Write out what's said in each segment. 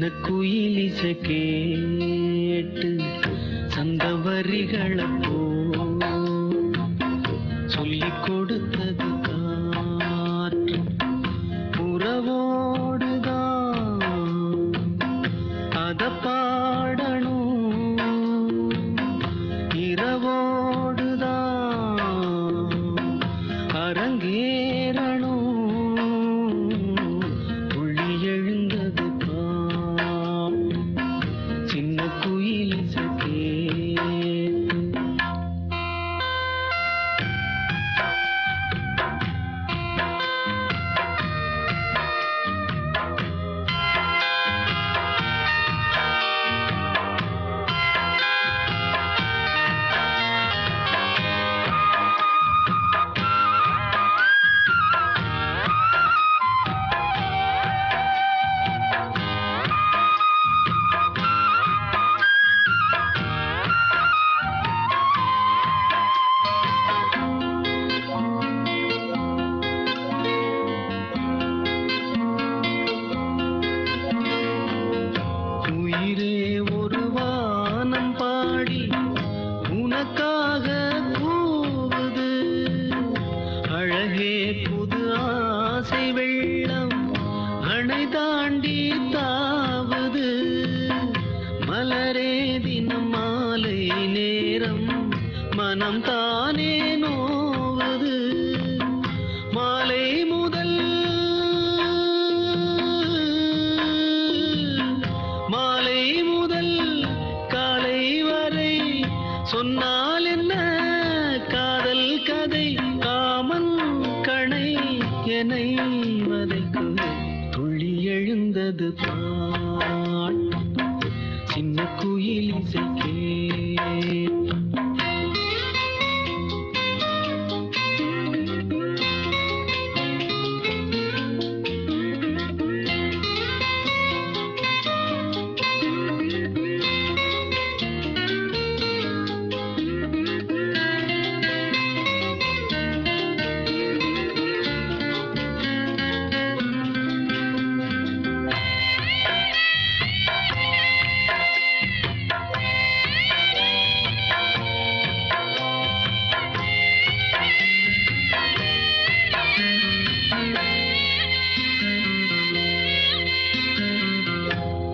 சின்ன குயிலிசை கேட்டு சந்தவரிகளப்போ சொல்லிக் கொடுத்தது காற்று உறவோடுதான் அத பாடணும் இரவோடுதான் அரங்கேறணும் புள்ளி எழுந்தது சின்ன குயிலிசை மனம் தானே நோவது மாலை முதல் காலை வரை சொன்னால் என்ன காதல் கதை காமன் கணை என்னை வதைக்கு துள்ளி எழுந்தது பாட்டு சின்ன குயிலிசை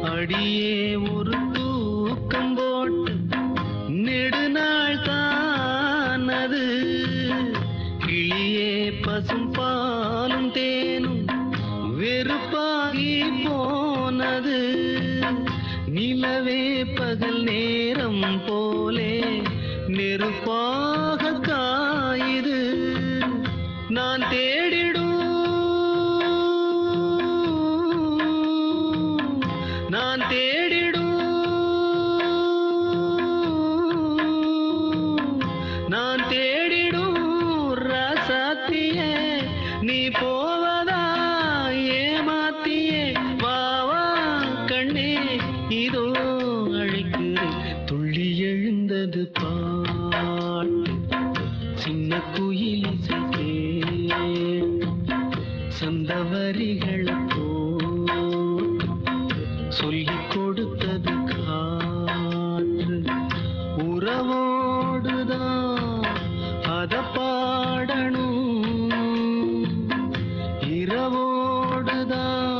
அடியே ஒரு தூக்கம் போட்டு நெடுநாள் தானது கிளியே பசும் பாலும் தேனும் வெறுப்பாகி போனது நிலவே பகல் நேரம் போலே நெருப்பாக காயுது நான் தேடிடும் ராசாத்தியே நீ போவதா ஏமாத்தியே வாவா கண்ணே இதோ அழைக்கிறேன் துள்ளி எழுந்தது பாட்டு சின்ன குயிலிசை சந்தவரிகளப்போ சொல்லிக் கொடுத்தது காற்று உறவோடுதான் அத பாடணும் இரவோடுதான்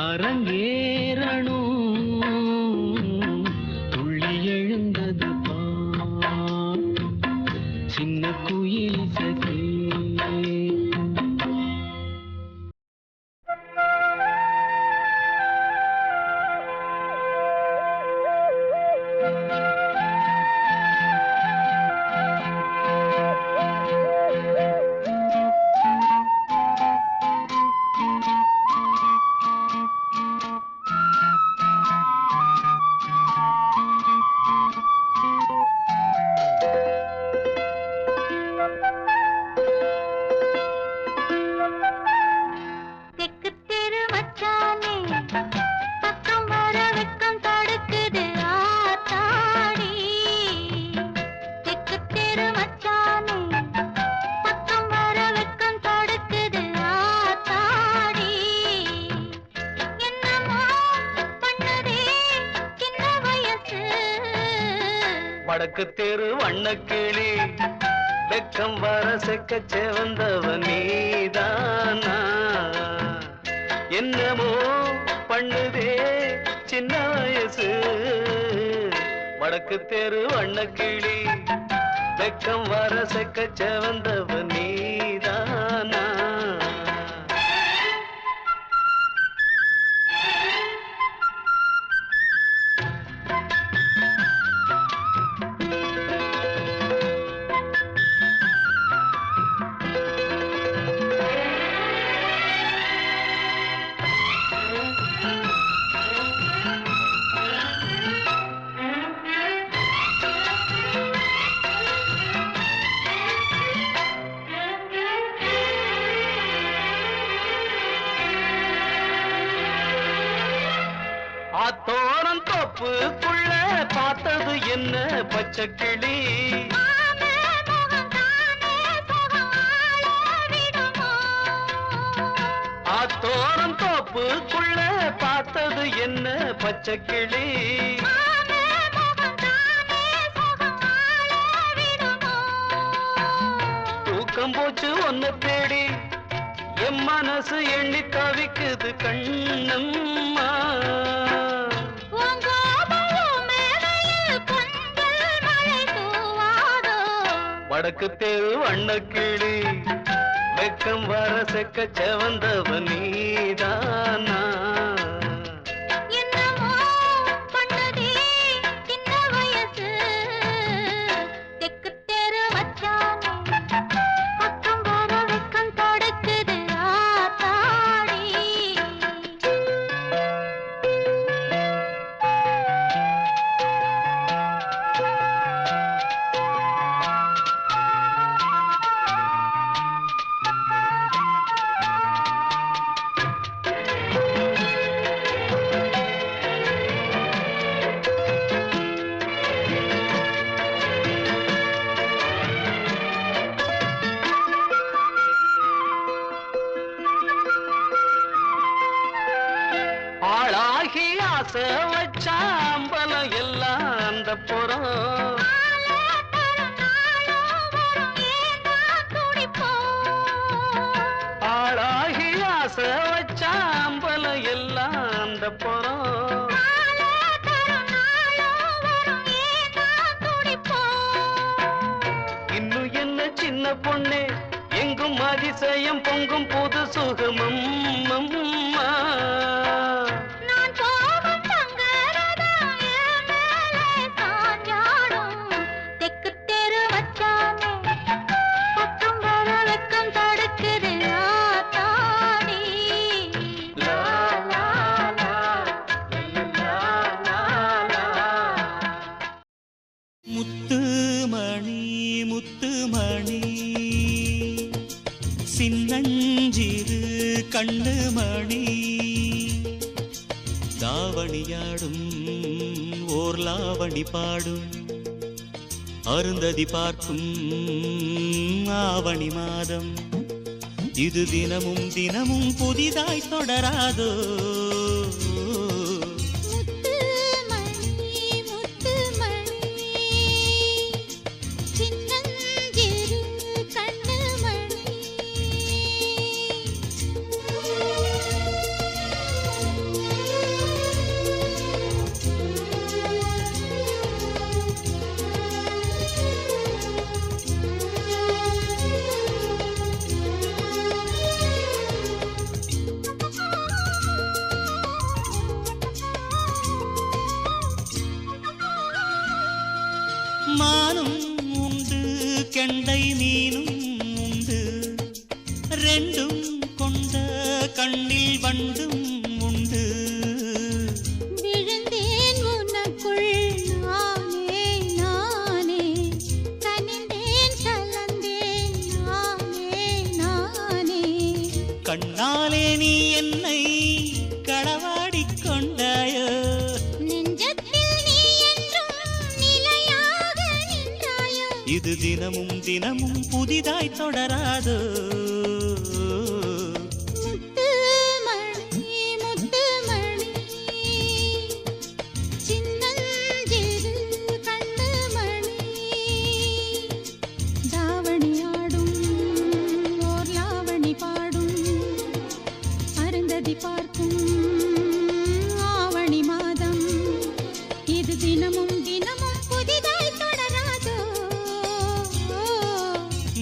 அரங்கேறணும் துள்ளி எழுந்தது பாட்டு சின்ன குயிலிசை வடக்கு தெரு வண்ணக்கிளி வெக்கம் வர செக்க செவந்தவன் நீதானா என்னமோ பண்ணுதே சின்ன வயசு வடக்கு தெரு வண்ணக்கிளி வெக்கம் வர செக்க செவந்தவன் நீதானா ஆத்தோரம் தோப்புக்குள்ள பார்த்தது என்ன பச்சைக்கிளி ஆத்தோரம் தோப்புக்குள்ள பார்த்தது என்ன பச்சைக்கிளி தூக்கம் போச்சு ஒன்ன தேடி என் மனசு எண்ணி தவிக்குது கண்ணம்மா வடக்கு தெரு வண்ணக்கிளி வெக்கம் வர செக்க செவந்தவன் நீதானா ஆளாகி ஆசை வச்சாம்பலம் எல்லாம் அந்த புறம் ஆளாகி ஆசை வச்சாம்பலம் எல்லாம் அந்த புறம் இன்னும் என்ன சின்ன பொண்ணே எங்கும் அதிசயம் பொங்கும் புது சுகமம் முத்துமணி முத்துமணி சின்னஞ்சிறு கண்ணுமணி தாவணியாடும் ஓர் லாவணி பாடும் அருந்ததி பார்க்கும் ஆவணி மாதம் இது தினமும் தினமும் புதிதாய் தொடராதோ மானும் உண்டு கெண்டை மீனும் உண்டு ரெண்டும் கொண்ட கண்ணில் வண்டும் உண்டு விழுந்தேன் உனக்குள் நானே நானே கனிந்தேன் கலந்தேன் நானே நானே கண்ணாலே நீ என்னை களவாடிக் கொண்டாயோ இது தினமும் தினமும் புதிதாய் தொடராதோ முத்துமணி முத்துமணி சின்னஞ்சிறு கண்ணுமணி அருந்ததி பார்க்கும் ஆவணி மாதம் இது தினமும் தினமும் புதிதாய் தொடராதோ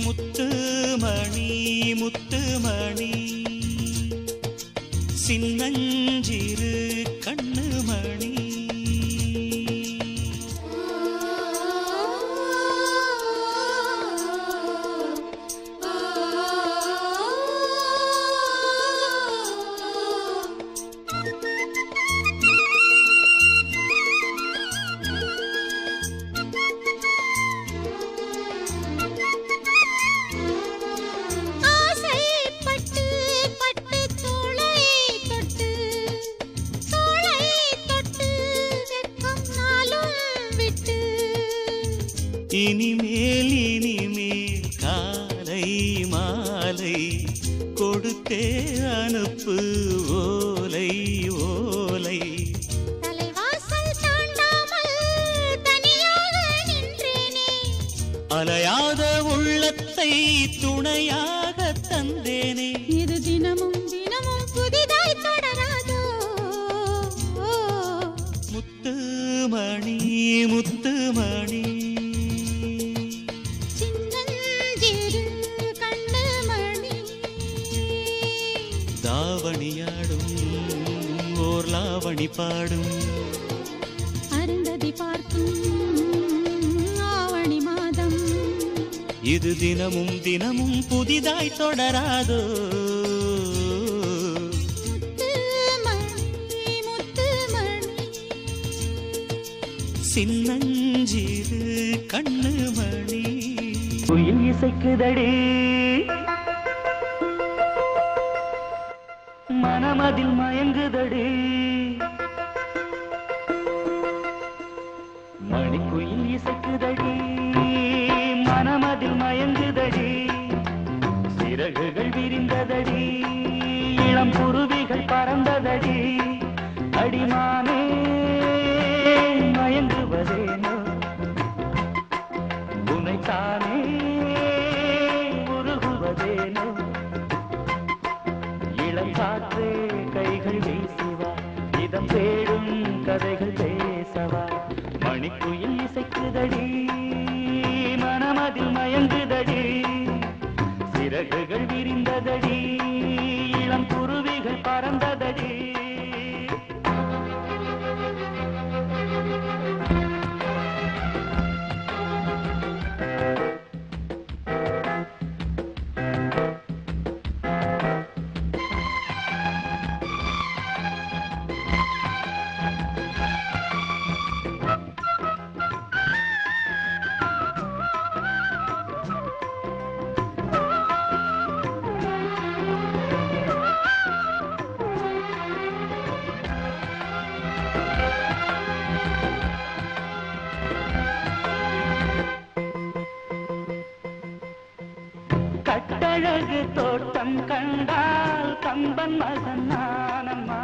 முத்துமணி முத்துமணி சின்னஞ்சிறு கண்ணுமணி இனிமேல் இனிமேல் காலை மாலை கொடுத்தே அனுப்பு ஓலை ஓலை தலைவாசல் தாண்டாமல் தனியாக நின்றேனே அலையாத உள்ளத்தை துணையாக தந்தேனே இது தினமும் தினமும் புதிதாய் தொடராதோ முத்துமணி முத்துமணி தாவணியாடும் ஓர் லாவணி பாடும் அருந்ததி பார்க்கும் ஆவணி மாதம் இது தினமும் தினமும் புதிதாய் தொடராதோ முத்துமணி முத்துமணி சின்னஞ்சிறு கண்ணுமணி குயில் இசைக்குதடி மனமதில் மயங்குதடி மணிக்குயில் இசைக்குதடி மனமதில் மயங்குதடி சிறகுகள் விரிந்ததடி இளம் குருவிகள் பறந்ததடி அடிமானே மயங்குவதேனோ உனைத்தானே உருகுவதேனோ இளங்காற்றே கைகள் வீசுவா இதம் தேடும் கதைகள் பேசவா மணிக்குயில் இசைக்குதடி மனமதில் மயங்குதடி சிறகுகள் விரிந்ததடி இளம் குருவிகள் பறந்ததடி கட்டழகு தோட்டம் கண்டால் கம்பன் மகன் நானம்மா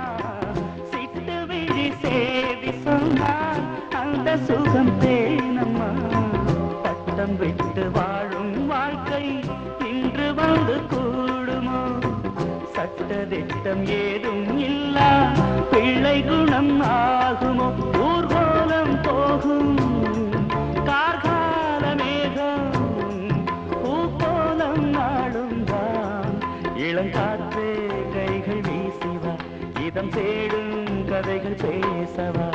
சிட்டு விழி சேதி சொன்னால் அந்த சுகம் தேனம்மா பட்டம் விட்டு வாழும் வாழ்க்கை இன்று வந்து கூடுமோ சட்டதிட்டம் ஏதும் இல்லா பிள்ளை குணம் ஆகுமோ ஊர்வலம் போகும் கார்கால மேகம் பூக்கோலம் நாடும் தான் இளங்காற்றே கைகள் வீசிவா இதம் தேடும் கதைகள் பேசவா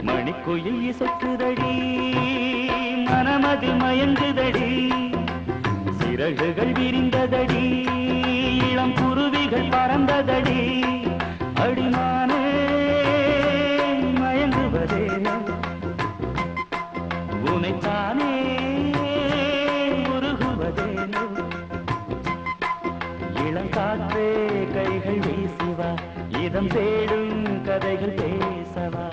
மணிக்குயில் இசைக்குதடி மனமதில் மயங்குதடி சிறகுகள் விரிந்ததடி இளம் குருவிகள் பறந்ததடி அடிமானே மயங்குவதேனோ உனைத்தானே உருகுவதேனோ இளங்காற்றே கைகள் வீசிவா இதம் தேடும் கதைகள் பேசவா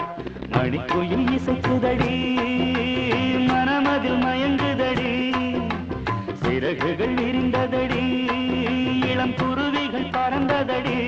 மணிக்குயில் இசைக்குதடி மனமதில் மயங்குதடி சிறகுகள் விரிந்ததடி இளம் குருவிகள் பறந்ததடி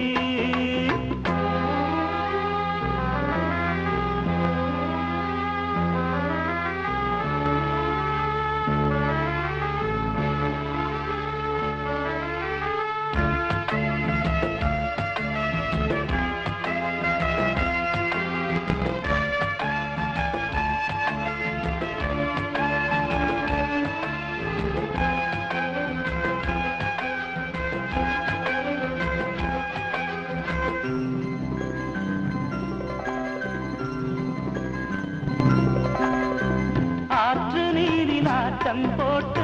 ஆட்டம் போட்டு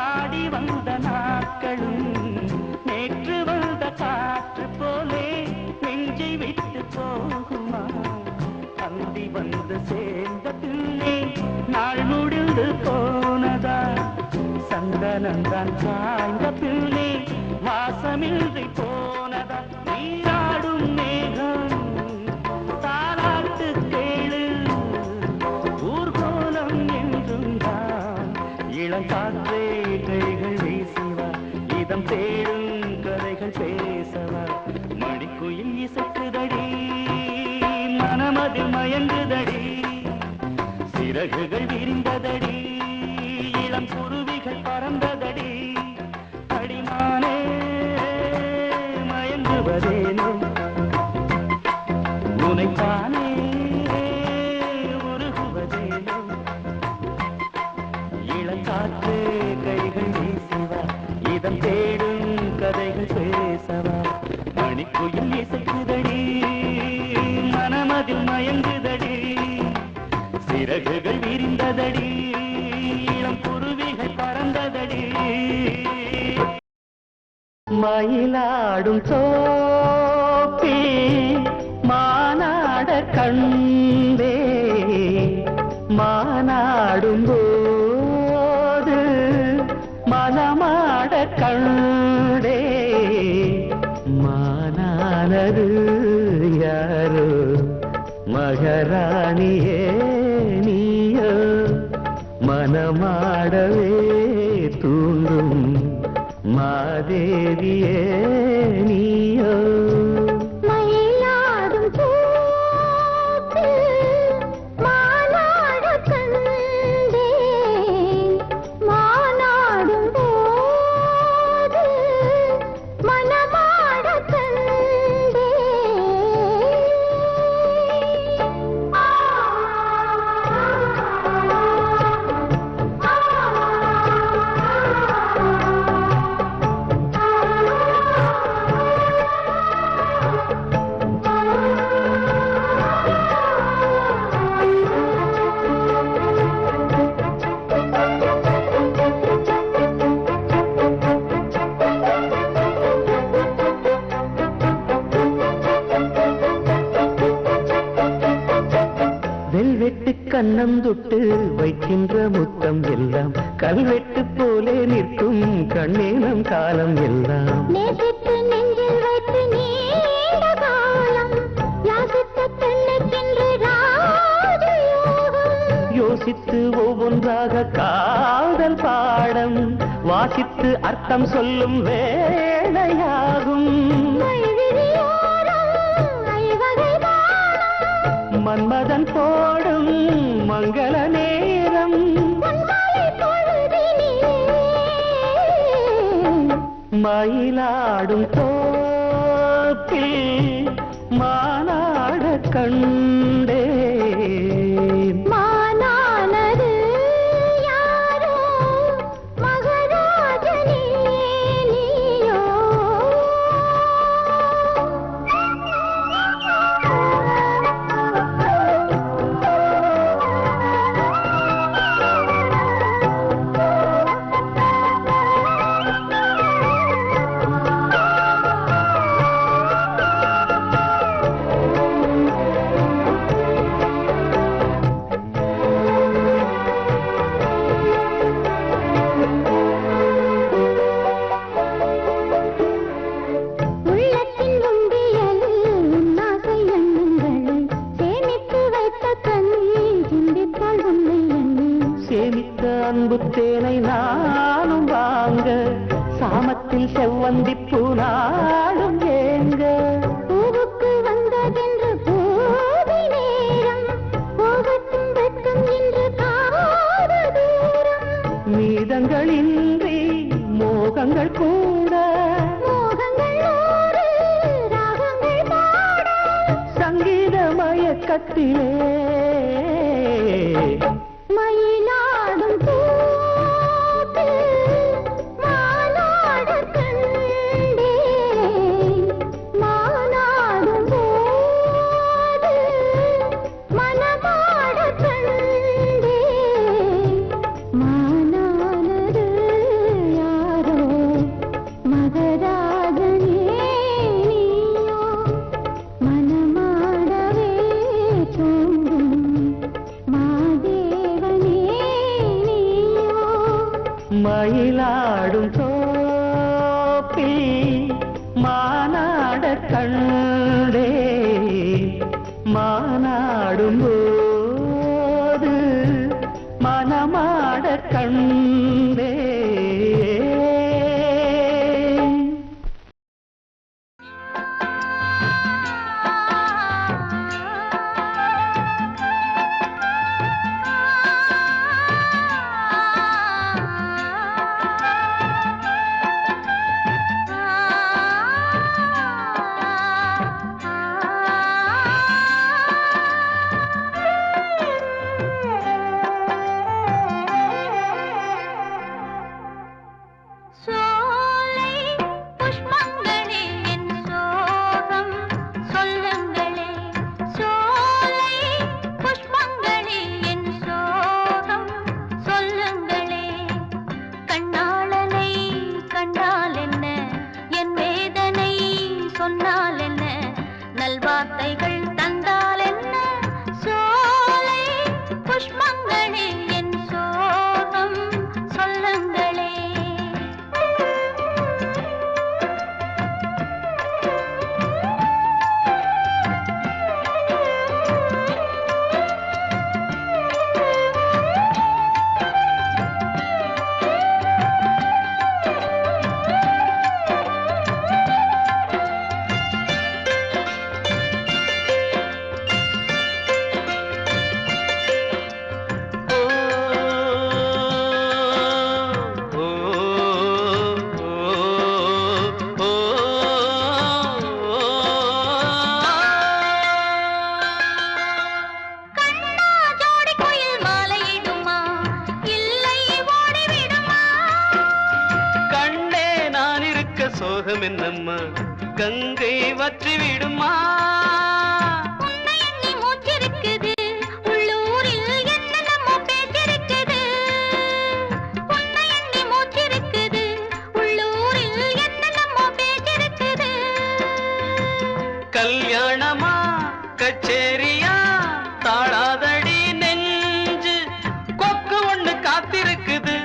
ஆடி வந்த நாட்களும் நேற்று வந்த காற்று போலே நெஞ்சை விட்டு போகுமா அந்தி வந்து சேர்ந்த பின்னே நாள் முடிந்து போனதா சந்தனந்தான் சாய்ந்த பின்னே வாசமின்றி போனதா நீராடும் மேகம் தாலாட்டு கேளு ஊர்கோலம் என்றும் தான் இளங்காற்றே கைகள் வீசுவா இதம் தேடும் கதைகள் பேசவா மணிக்குயில் இசைக்குதடி மனமதில் மயங்குதடி சிறகுகள் விரிந்ததடி இளம் குருவிகள் பறந்ததடி அடிமானே மயங்குவதேனோ உனைத்தானே உருகுவதேனோ இளங்காற்றே கைகள் வீசுவா இதம் தேடும் கதைகள் பேசவா மணிக்குயில் இசைக்குதடி மனமதில் மயங்குதடி சிறகுகள் விரிந்ததடி இளம் குருவிகள் பறந்ததடி மயிலாடும் சோப்பி மானாட கண்டே மானாடும் போது மனமாட கண்டே மானானது யாரோ மகராணியே நீயோ மனமாடவே தூண்டும் மாதேவியே நீயோ மயிலாடும் சோப்பு மானாட கண்டே மானாடும் போது மனமாட கண்டே வெல்வெட்டு கண்ணம் தொட்டு வைக்கின்ற முத்தம் எல்லாம் கல்வெட்டு போலே நிற்கும் கண்ணேனம் காலம் எல்லாம் நேசித்து நெஞ்சில் வைத்து நீண்ட காலம் யாசித்த பெண்ணுக்கென்று ராஜயோகம் யோசித்து ஒவ்வொன்றாக காதல் பாடம் வாசித்து அர்த்தம் சொல்லும் வேளையாகும் மைவிழியோரம் ஐவகை வானம் மன்மதன் போடும் மங்கள நேரம் பொன்மாலை பொழுதினிலே மயிலாடும் தோப்பில் மானாட கண்டே மானானது யாரோ மகராஜனே நீயோ உள்ளத்தின் உண்டியலில் உன்னாசை எண்ணங்களை சேமித்து வைத்த கண்ணில் சிந்தித்தாள் உன்னை எண்ணி சேமித்த அன்பு தேனை நானும் வாங்க சாமத்தில் செவ்வந்தி பூநாடும் ஏங்க பூவுக்கு வந்ததென்று போதை நேரம் போகட்டும் வெட்கம் என்று காத தூரம் மீதங்களின்றி மோகங்கள் கூட மோகங்கள் நூறு ராகங்கள் பாட சங்கீத மயக்கத்திலே மயிலாடும் தோப்பில் மானாட கண்டே மானாடும் போது மனமாட கண்டே மானாடும் மானாடும் போது மனமாட கண்டே. சோகம் என்னம்மா கங்கை வற்றி விடுமா? உன்னை எண்ணி மூச்சிருக்குது உள்ளூரில் என்னென்னமோ பேச்சிருக்குது. உன்னை எண்ணி மூச்சிருக்குது உள்ளூரில் என்னென்னமோ பேச்சிருக்குது. கல்யாணமா கச்சேரியா தாழாதடி நெஞ்சு கொக்கு ஒண்ணு காத்திருக்குது.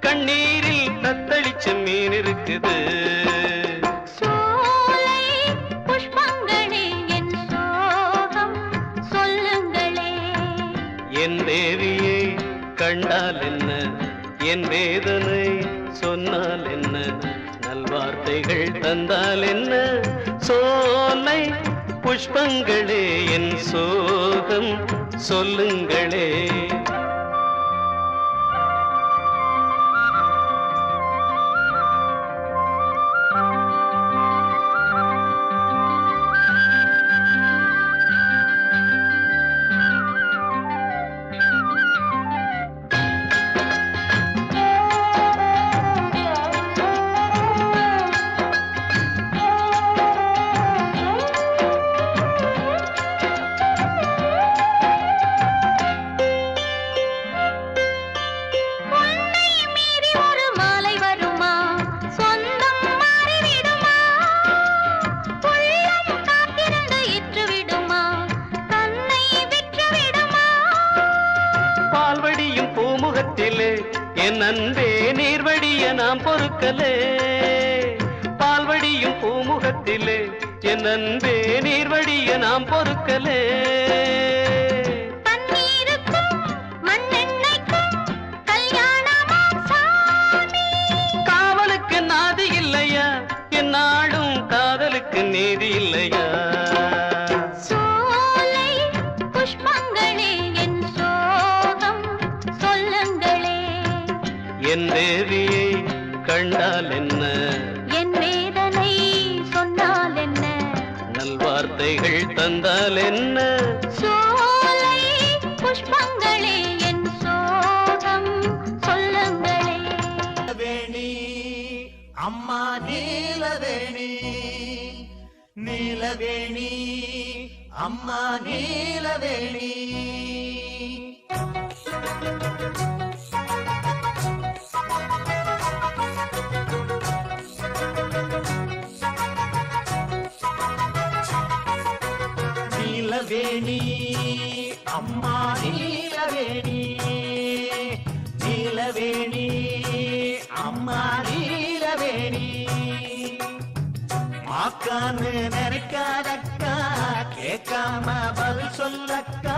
கண்ணீரில் தத்தளிச்ச மீன் இருக்குது. என் தேவியை கண்டால் என்ன, என் வேதனை சொன்னால் என்ன, நல்வார்த்தைகள் தந்தால் என்ன, சோலை புஷ்பங்களே என் சோகம் சொல்லுங்களே. என் அன்பே நீர்வடிய நாம் பொறுக்கலே, பால்வடியும் பூமுகத்திலே என் அன்பே நீர்வடிய நாம் பொறுக்கலே. காவலுக்கு நாதி இல்லையா, என் நாடும் காதலுக்கு நீதி இல்லையா? என் தேவியை கண்டால் என்ன, என் வேதனை சொன்னால் என்ன, நல்வார்த்தைகள் தந்தால் என்ன, சோலை புஷ்பங்களே என் சோகம் சொல்லுங்களே. வேணி அம்மா நீலவேணி, நீலவேணி அம்மா நீலவேணி. நீலவேணி அம்மா நீலவேணி, நீலவேணி அம்மா நீலவேணி. மாக்கான்னு நினைக்காதக்கா கேட்காம பதில் சொல்லக்கா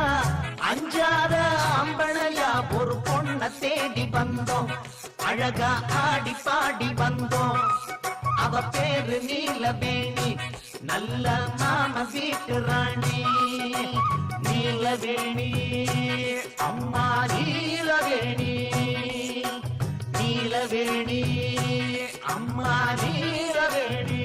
அஞ்சாத ஆம்பளையா ஒரு பொண்ண தேடி வந்தோம் அழகா ஆடி பாடி வந்தோம் அவ பேரு நீலவேணி நல்ல மாம வீட்டு ராணி நீலவேணி அம்மா நீலவேணி நீலவேணி அம்மா நீலவேணி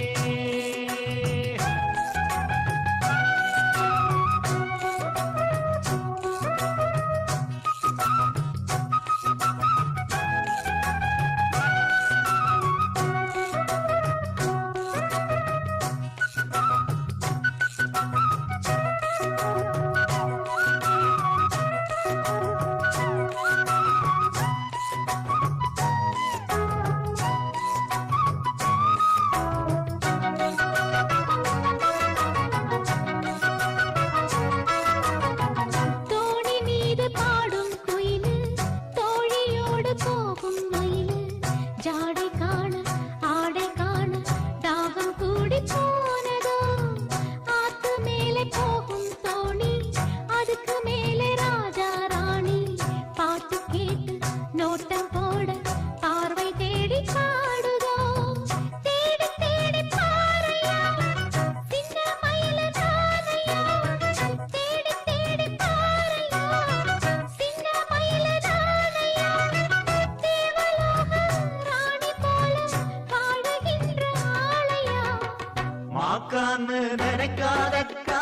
நினைக்காதக்கா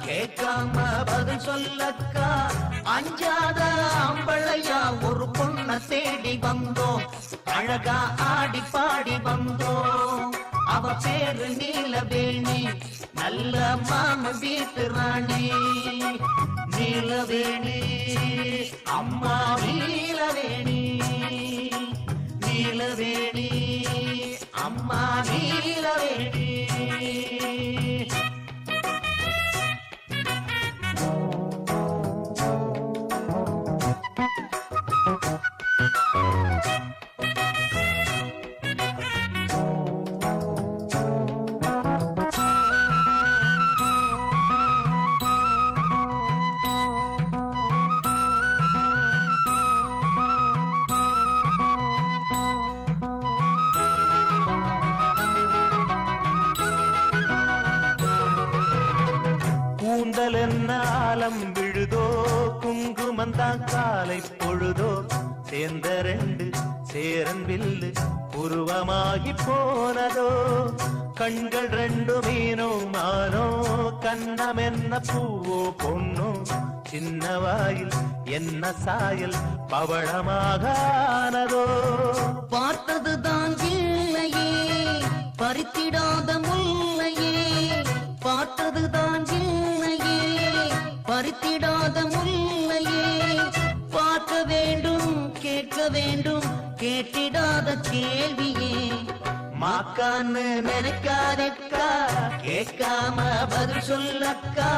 கேட்காம பதில் சொல்லக்கா அஞ்சாத ஆம்பளையா ஒரு பொண்ண தேடி வந்தோம் அழகா ஆடி பாடி வந்தோம் அவ பேரு நீலவேணி நல்ல மாம வீட்டு ராணி நீலவேணி அம்மா நீலவேணி நீலவேணி அம்மா நீலவேணி ஆலம் விழுதோ குங்குமந்தான் காலை பொழுதோ சேர்ந்த ரெண்டு சேரன் வில்லு உருவமாகி போனதோ கண்கள் ரெண்டு மீனோ மானோ கண்ணம் என்ன பூவோ பொன்னோ சின்ன வாயில் என்ன சாயல் பவளமாக ஆனதோ பார்த்ததுதான் இல்லையே பறித்திடாத முல்லையே பார்த்ததுதான் இல்லையே பறித்திடாத முல்லையே பார்க்க வேண்டும் கேட்க வேண்டும் கேட்டிடாத கேள்வியே மாக்கான்னு நினைக்காதக்கா கேட்காம பதில் சொல்லக்கா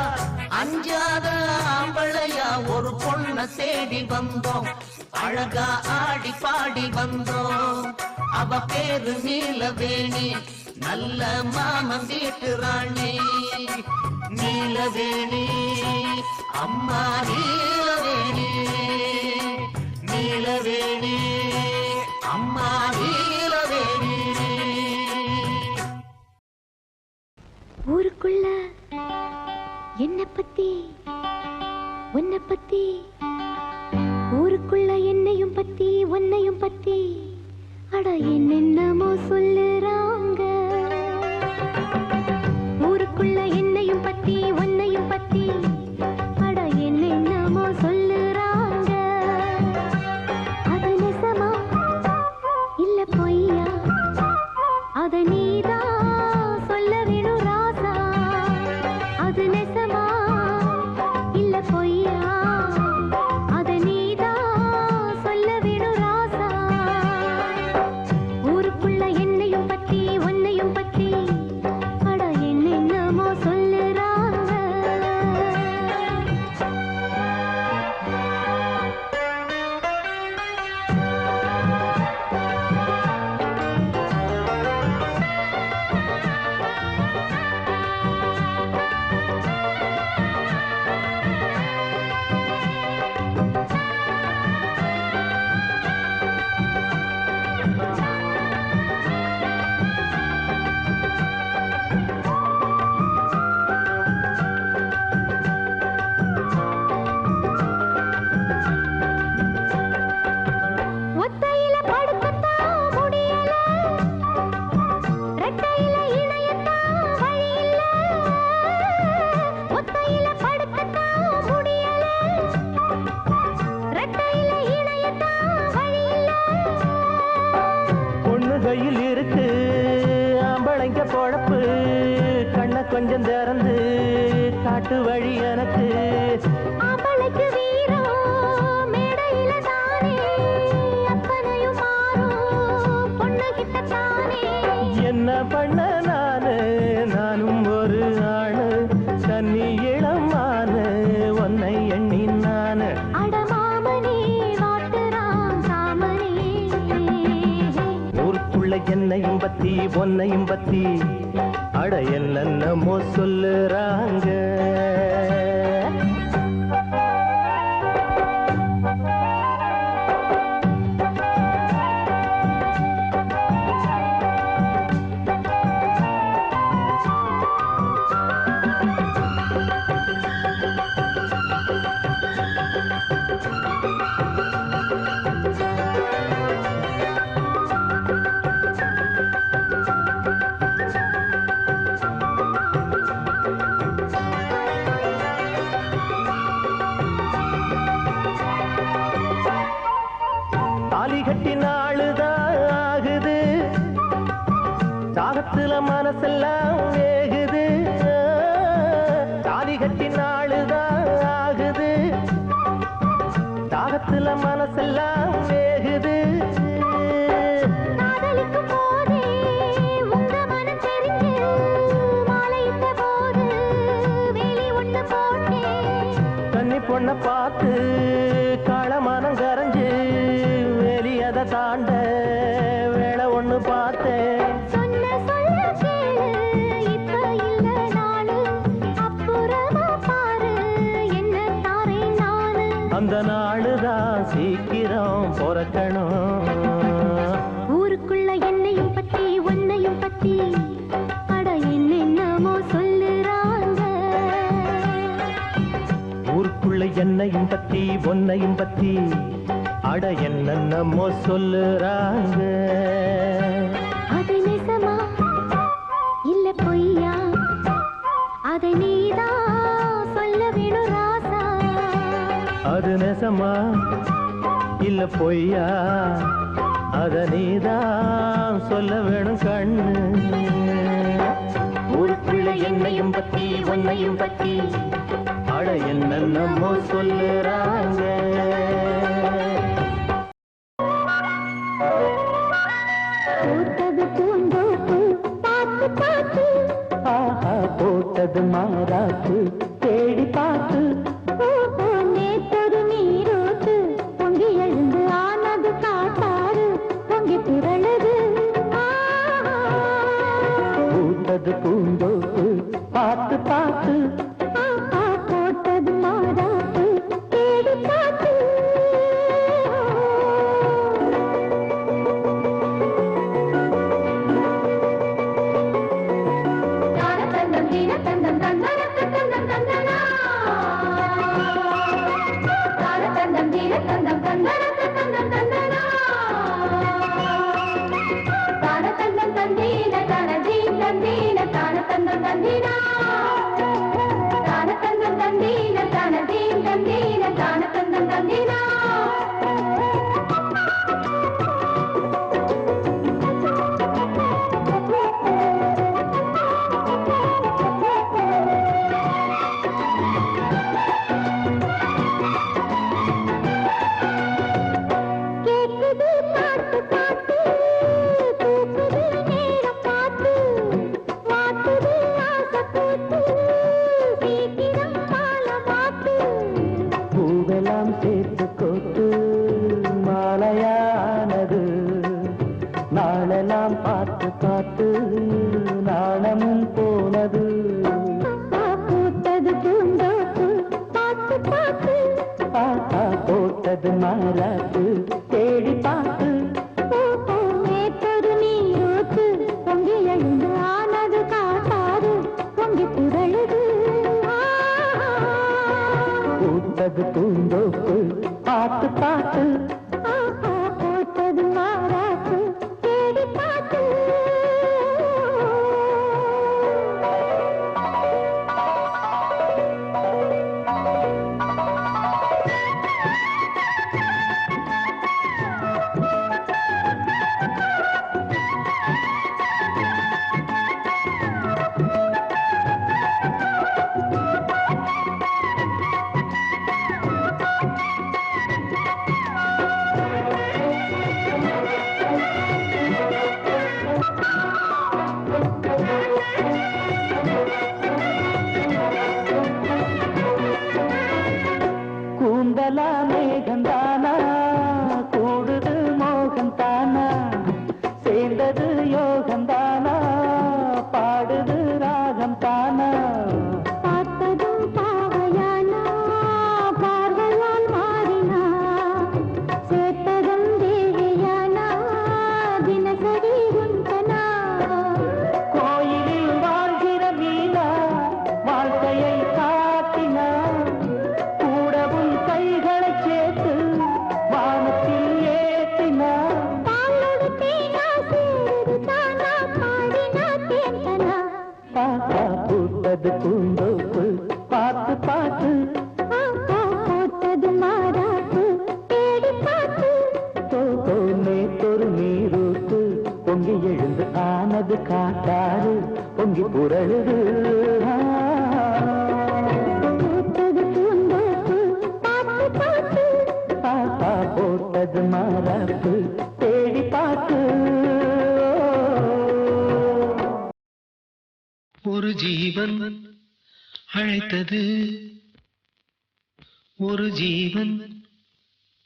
அஞ்சாத ஆம்பளையா ஒரு பொண்ண தேடி வந்தோம் அழகா ஆடி பாடி வந்தோம் அவ பேரு நீலவேணி நல்ல மாமன் வீட்டு ராணி நீலவேணி அம்மா நீலவேணி நீலவேணி அம்மா நீலவேணி ஊருக்குள்ள என்ன பத்தி உன்னை பத்தி ஊருக்குள்ள என்னையும் பத்தி உன்னையும் பத்தி அட என்னென்னமோ சொல்லுறாங்க ஊருக்குள்ள என்னையும் பத்தி உன்னையும் பத்தி அட என்னென்னமோ சொல்லுறாங்க அது நிஜமா இல்ல பொய்யா அத நீதான் சொல்ல வேணும் ராசா அது நிஜமா இல்ல பொய்யா அத நீதான் சொல்ல வேணும் ராசா ஊருக்குள்ள என்னையும் பத்தி கொஞ்சம் திறந்து காட்டு வழி எனக்கு அவளுக்கு வீரம் மேடையில தானே அப்பனையும் மாறும் பொண்ணுகிட்ட தானே என்ன பண்ண நானும் ஒரு ஆணு தண்ணி இளமானு உன்னை எண்ணி நானு அடமாமனே வாட்டுறான் சாமனே ஊருக்குள்ள என்னையும் பத்தி பொன்னையும் பத்தி அட என்னென்னமோ சொல்லுறாங்க தாலி கட்டி நாளுதான் ஆகுது தாகத்துல மனசெல்லாம் வேகுது தாலி கட்டி நாளுதான் ஆகுது தாகத்துல மனசெல்லாம் வேகுது காதலிக்கும் போதே உங்க மனம் தெரிஞ்சு மாலையிட்ட போது வேலி ஒண்ணு போட்டேன் கன்னி பொண்ண பார்த்து காளமானம் கரைஞ்சு வெளியத தாண்ட வேலை ஒண்ணு பார்த்தேன் சொன்ன சொல்ல கேளு இப்ப இல்ல நாளு அப்புறமா பாரு என்ன தாரேன் நானு அந்த நாளுதான் சீக்கிரம் பிறக்கணும் ஊருக்குள்ள என்னையும் பத்தி உன்னையும் பத்தி அட என்னென்னமோ சொல்லுறாங்க ஊருக்குள்ள என்னையும் பத்தி பொன்னையும் பத்தி அட என்னென்னமோ சொல்லுறாங்க அது நிஜமா இல்ல பொய்யா அதை நீதான் சொல்ல வேணும் ராசா அது நெசமா இல்ல பொய்யா அத நீதான் சொல்ல வேணும் கண்ணு ஊருக்குள்ள என்னையும் பத்தி உன்னையும் பத்தி அட என்னென்னமோ சொல்லுறாங்க போட்டது பூந்தோப்பு பார்த்து பார்த்து ஆஹா போட்டது மாறாத்து தேடி பார்த்து நேற்றொரு நீரோட்டு பொங்கி எழுந்து ஆனது காட்டாறு பொங்கி திரளுது பூத்தது பூந்தோப்பு பார்த்து பார்த்து போட்டது மாறாத்து தேடி பார்த்து தானத்தந்தம் தீனத்தந்தம் தந்தனத்து தந்தம் தந்தனா தானத்தந்தம் தீனத்தந்தம் தந்தனத்து தந்தம் தந்தனா தானத்தந்தம் தந்தீன தனதீன் தந்தீன தானத்தந்தம் தந்தீனா தானத்தந்தம் தந்தீன தனதீன் தந்தீன தானத்தந்தம் தந்தீனா கேக்குது பாட்டு பாட்டு பூக்குது நேரம் பார்த்து மாத்துது ஆசை கூத்து சீக்கிரம் கால மாத்து பூவெல்லாம் சேர்த்து கோத்து மாலையானது நாளெல்லாம் பார்த்து பார்த்து நாணமும் போனது பூத்தது பூந்தோப்பு பார்த்து பார்த்து ஆஹா போட்டது மாறாத்து தேடி பார்த்து நேற்றொரு நீரோட்டு பொங்கி எழுந்து ஆனது காட்டாறு பொங்கி புரழுது பூத்தது பூந்தோப்பு பார்த்து பார்த்து போட்டது மாறாத்து தேடி பார்த்து பாட்டு போட்டது மாறாப்பு தேடி பார்த்து நேத்தொரு நீரூத்து பொங்கி எழுந்து ஆனது காட்டாறு பொங்கி புரழுது போட்டது பூந்தோப்பு பாட்டு பாட்டு பாப்பா போட்டது மாறாப்பு தேடி பாட்டு ஒரு ஜீவன் அழைத்தது, ஒரு ஜீவன்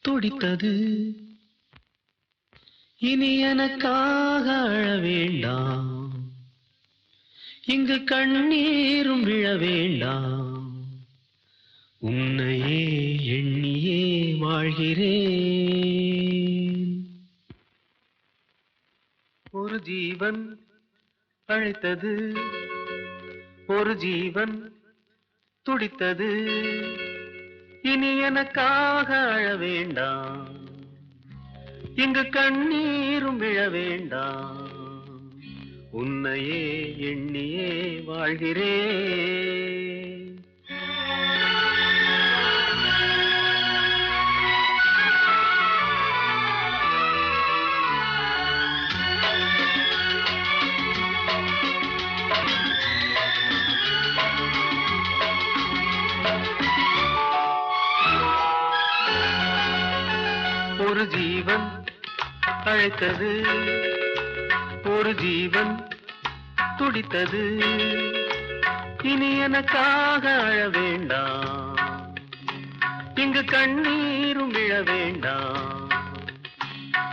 துடித்தது. இனி எனக்காக அழ வேண்டாம், இங்கு கண்ணீரும் விழ வேண்டாம். உன்னையே எண்ணியே வாழ்கிறேன். ஒரு ஜீவன் அழைத்தது, ஒரு ஜீவன் துடித்தது. இனி எனக்காக அழ வேண்டாம், இங்கு கண்ணீரும் விழ வேண்டாம். உன்னையே எண்ணியே வாழ்கிறேன். ஒரு ஜீவன் அழைத்தது, ஒரு ஜீவன் துடித்தது. இனி எனக்காக அழ வேண்டாம், இங்கு கண்ணீரும் விழ வேண்டாம்.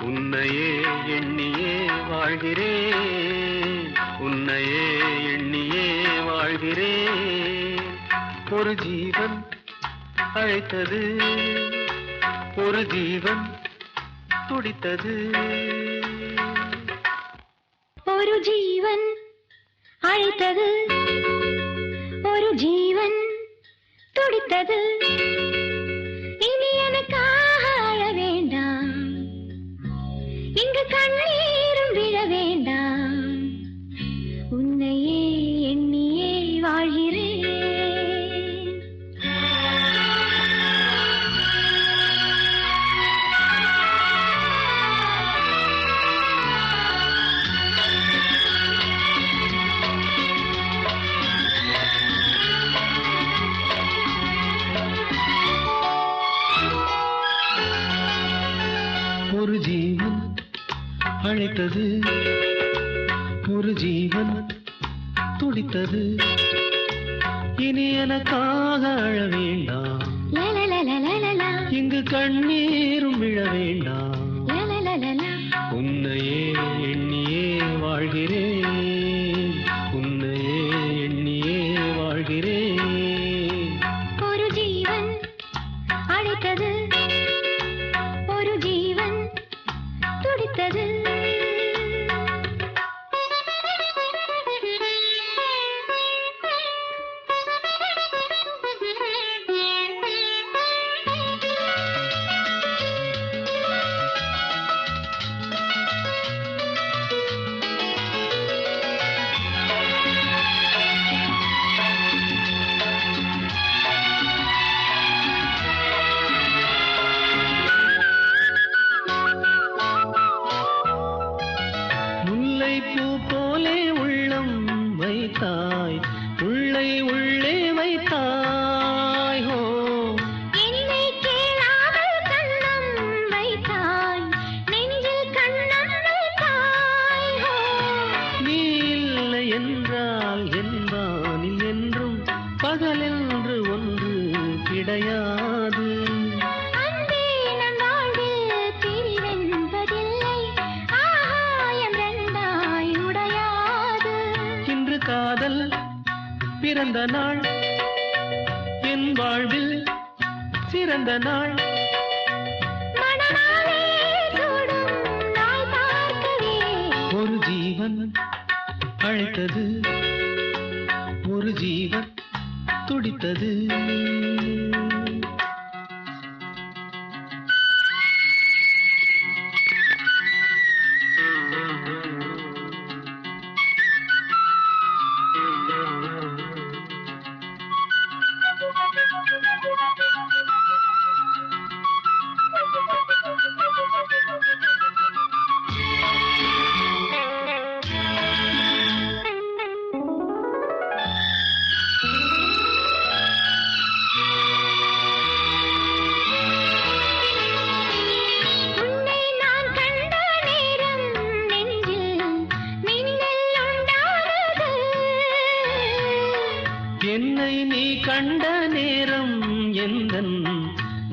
உன்னையே எண்ணியே வாழ்கிறேன், உன்னையே எண்ணியே வாழ்கிறேன். ஒரு ஜீவன் அழைத்தது, ஒரு ஜீவன் துடித்தது. ஒரு ஜீவன் அழைத்தது, ஒரு ஜீவன் துடித்தது. இனி எனக்காக அழ வேண்டாம், இங்கு கண்ணீரும் விழ வேண்டாம். உன்னையே எண்ணியே வாழ்கிறேன். ஒரு ஜீவன் அழைத்தது, ஒரு ஜீவன் துடித்தது. இனி எனக்காக அழ வேண்டாம், இங்கு கண்ணீரும் விழ வேண்டாம். உன்னையே எண்ணியே வாழ்கிறேன், உன்னையே எண்ணியே வாழ்கிறேன். ஒரு ஜீவன் அழைத்தது, ஒரு ஜீவன் துடித்தது. முல்லைப்பூ போலே உள்ளம் வைத்தாய், உள்ளை உள்ளே வைத்தாய். ஹோ என்னை கேளாமல் கண்ணம் வைத்தாய், நெஞ்சில் கண்ணம் வைத்தாய். நீ இல்லை என்றால் என் வானில் என்றும் பகலென்று ஒன்று கிடையாது. அன்பே நம் வாழ்வில் பிரிவென்பதில்லை, ஆகாயம் ரெண்டாய் உடையாது. இன்று காதல் பிறந்த நாள், என் வாழ்வில் சிறந்த நாள். மணமாலே சூடும் நாள் பார்க்கவே ஒரு ஜீவன் அழைத்தது, ஒரு ஜீவன் துடித்தது. நேரம் எந்தன்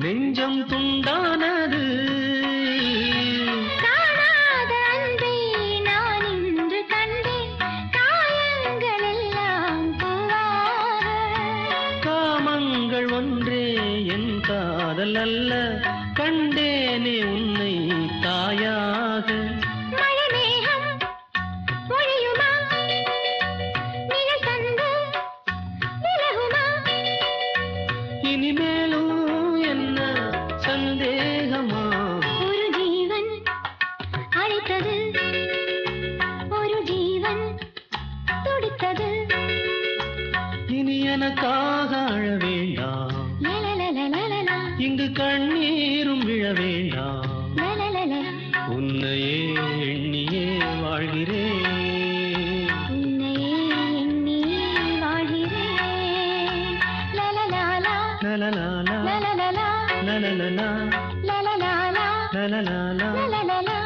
நெஞ்சம் துண்டானது. காணாத அன்பை நான் இன்று கண்டேன், காயங்கள் எல்லாம் பூவாக. காமங்கள் ஒன்றே என் காதல் அல்ல, கண்டேனே உன்னை தாயாக. மழை மேகம் பொழியுமா, நிழல் தந்து விலகுமா? இனிமேலும் என்ன சந்தேகமா? ஒரு ஜீவன் அழைத்தது, ஒரு ஜீவன் துடித்தது. இனி எனக்காக அழ வேண்டாம், லலலலலலலா, இங்கு கண்ணீரும் விழ வேண்டாம். லலலலலா, உன்னையே எண்ணியே வாழ்கிறேன், உன்னையே எண்ணி வாழ்கிறேன். லலலாலா, லலலாலா, லலலலா, லலலலா, லலலாலா, லலலாலா. லலலலா.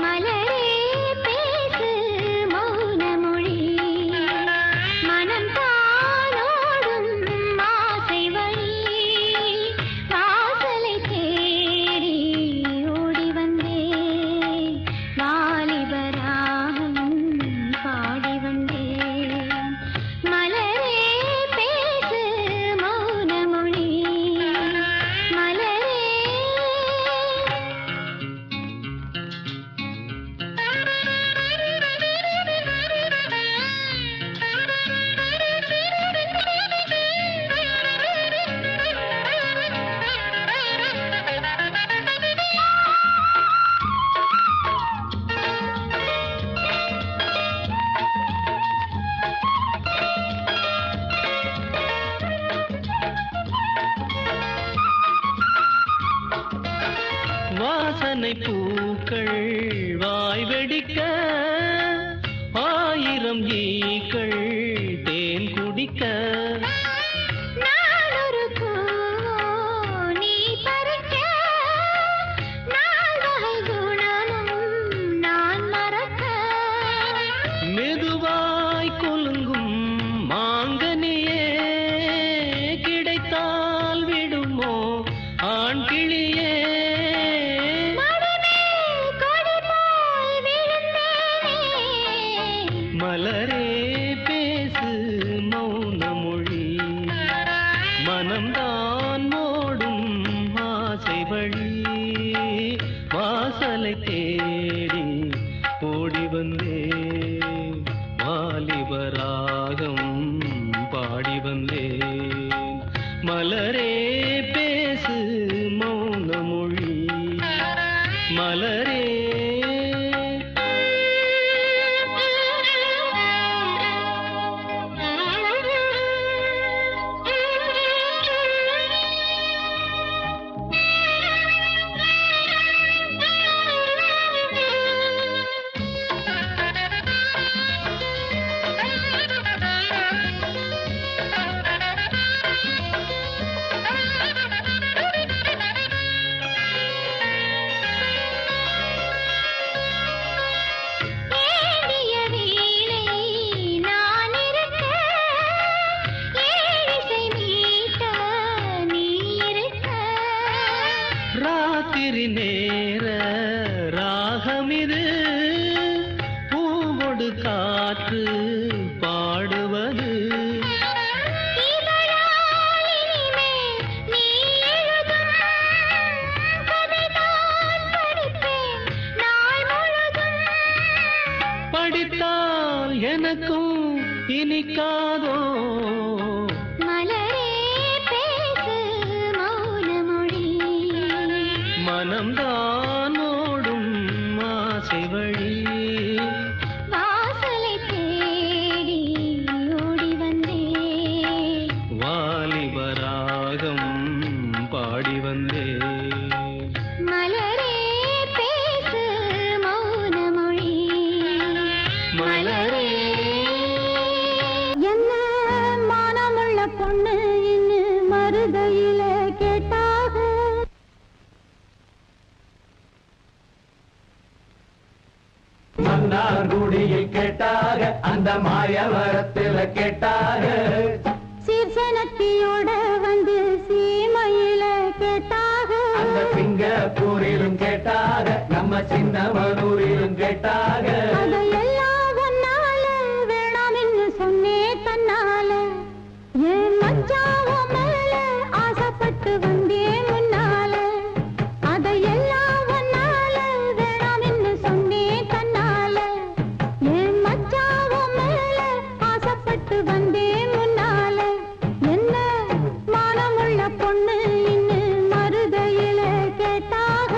மலரே பேசு மௌன மொழி, மனம் தானோடும் ஆசை வழி. வாசலை தேடி ஓடி வந்தேன், வாலிபராகம் பாடி வந்தேன். மலரே பேசு மௌன மொழி, மலரே. வாசனை பூக்கள் வாய் வெடிக்க, ஆயிரம் ஈக்கள் தேன் குடிக்க. நான் ஒரு பூவோ நீ பறிக்க, நால்வகை குணமும் நான் மறக்க. மெதுவாய் கொலுங்கும் மாங்கனியே, கிடைத்தால் விடுமோ ஆண் கிளியே? மடிமேல் கொடி போல் விழுந்தேனே, மலரே பேசு மௌன மொழி, மனம்தான் ஓடும் ஆசை வழி. வாசலை தேடி ஓடி வந்தேன், வாலிபராகம் பாடி வந்தேன். மலரே பேசு மௌன மொழி, மலரே. ஏந்திய வீணை நான் இருக்க, ஏழிசை மீட்ட நீ இருக்க. ராத்திரி நேர ராகமிது, பூவொடு காற்று பாடுவது. இதழால் இனிமேல் நீ எழுதும் கதைதான் படிப்பேன் நாள் முழுதும். படித்தால் எனக்கும் இனிக்காதோ? மலரே பேசு மௌன மொழி, மனம்தான் ஓடும் ஆசை வழி. வாசலை தேடி மருதையில கேட்டாக. மன்னார்குடியில் கேட்டாக அந்த மாயவரத்தில் கேட்டாக. சீர்சனத்தியோட வந்து சீமையில கேட்டாக. அந்த சிங்கப்பூரிலும் கேட்டாக நம்ம சின்னமனூரிலும் கேட்டாக. அதையெல்லாம் ஒன்னால வேணாம்னு சொன்னே தன்னால. என் மச்சாவோ மேல ஆசைப்பட்டு வந்தேன் முன்னால. அதையெல்லாம் ஒன்னால வேணாம்னு சொன்னே தன்னால. என் மச்சாவோ மேல ஆசைப்பட்டு வந்தேன் முன்னால. என்ன மானமுள்ள பொண்ணு இன்னு மருதையில கேட்டாக.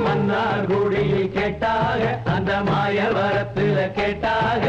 மன்னார்குடியில் கேட்டாக அந்த மாயவரத்தில் கேட்டாக.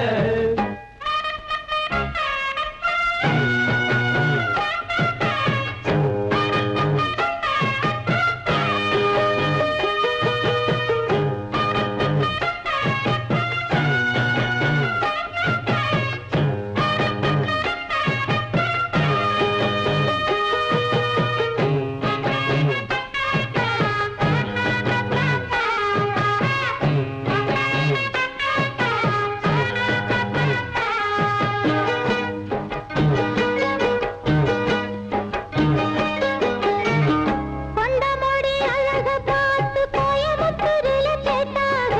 கொண்டமொழி அழக பார்த்து கோயமுத்தூரில கேட்டாக.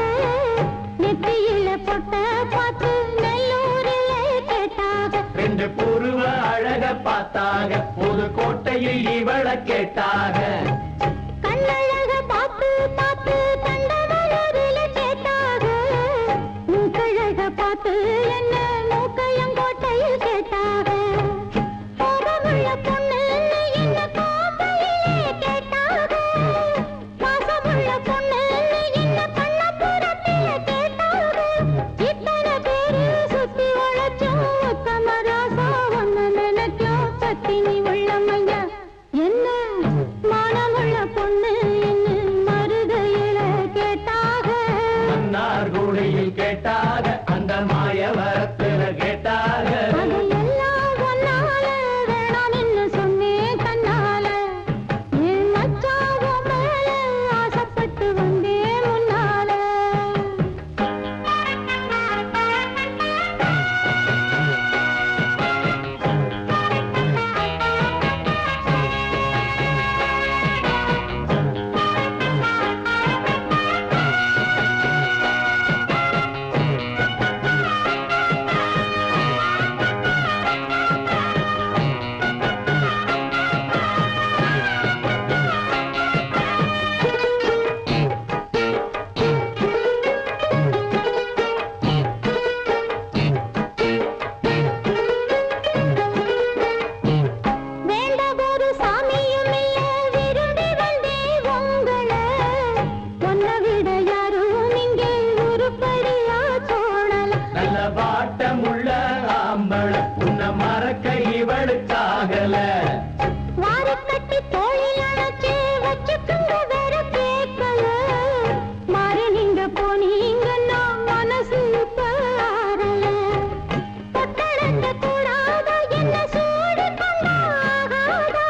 நெத்தியில பொட்ட பார்த்து நெல்லூரில கேட்டாக. ரெண்டு புருவ அழக பார்த்தாக புதுக்கோட்டையில் இவள கேட்டாக. கண்ணழக பார்த்து பார்த்து கண்டமலூரில கேட்டாக. மூக்கழக பார்த்து என்ன மூக்கையங்கோட்டையில் கேட்டாக. கோபமுள்ள பொண்ணு என்ன கோப்பையிலே கேட்டாக. பாசமுள்ள பொண்ணு என்ன பண்ணப்புறத்தில கேட்டாக. இத்தனை பேரு சுத்தி உழைச்சும் உத்தமராசா ஒன்னு நினைக்கும் பத்தினி உள்ளமையா. என்ன மானமுள்ள பொண்ணு என்ன மருதையில கேட்டாக. மன்னார்குடியில் கேட்டாக அந்த மாயவரத்தில் கேட்டாக. அதையெல்லாம் ஒன்னால வேணாம்னு சொன்னே தன்னால. என் மச்சாவோ மேல ஆசைப்பட்டு வந்தேன் முன்னால. வேண்டதொரு சாமியும் இல்ல விரும்பி வந்தேன் உங்கள. உன்னை விட யாரும் நீங்க உருப்படியா தோணல. நல்ல வாட்டமுள்ள ஆம்பள உன்னை மறக்க இவளுக்காகல. வாரக்கட்டி தோளில் அணைச்சு வச்சுக்குங்க வேற கேட்கல. மாறி நீங்க போனீங்கன்னா மனசு பாரல. தொட்டடங்க கூடாத என்ன சூடு கொண்டாகாதா.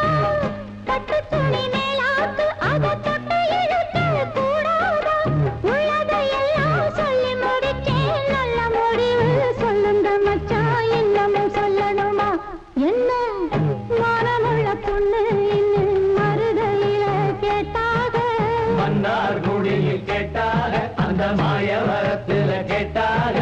பட்டு துணி மேலாத்து அதை தொட்டு இழுக்க கூடாதா. உள்ளதையெல்லாம் சொல்லி முடிச்சேன் நல்ல முடிவு சொல்லுங்க மச்சான். இன்னமும் சொல்லணுமா என்ன மானமுள்ள பொண்ணு இன்னும் மருதையில கேட்டாக. மன்னார்குடியில் கேட்டாக அந்த மாயவரத்தில் கேட்டாக.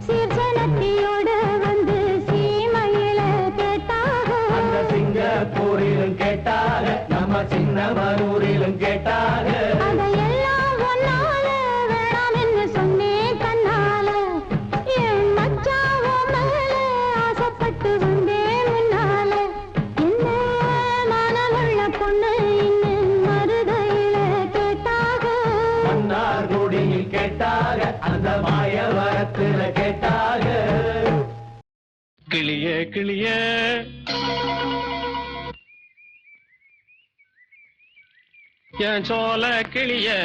சீர்சனத்தியோட வந்து சீமையில கேட்டாக. அந்த சிங்கப்பூரிலும் கேட்டாக நம்ம சின்னமனூரிலும் கேட்டாக. அதையெல்லாம் ஒன்னால வேணாம்னு சொன்னே தன்னால. என் மச்சாவோ மேல ஆசைப்பட்டு வந்தேன் முன்னால. என்ன மானமுள்ள பொண்ணு இன்னும் மருதையில கேட்டாக. மன்னார்குடியில் கேட்டாக அந்த மாயவரத்தில் கேட்டாக. கிளியே கிளியே என் சோல கிளியே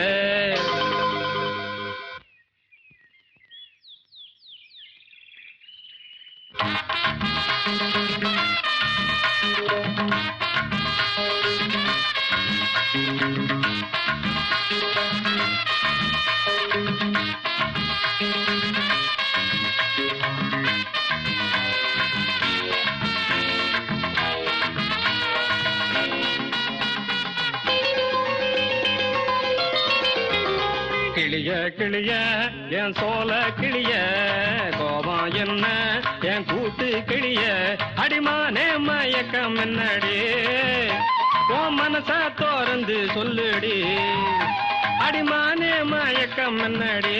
கிளிய கிளிய என் சோல கிளிய கோபம் என்ன என் கூட்டு கிளிய அடிமானே மயக்கம் என்னடி உன் மனச தோறந்து சொல்லுடி அடிமானே மயக்கம் என்னடி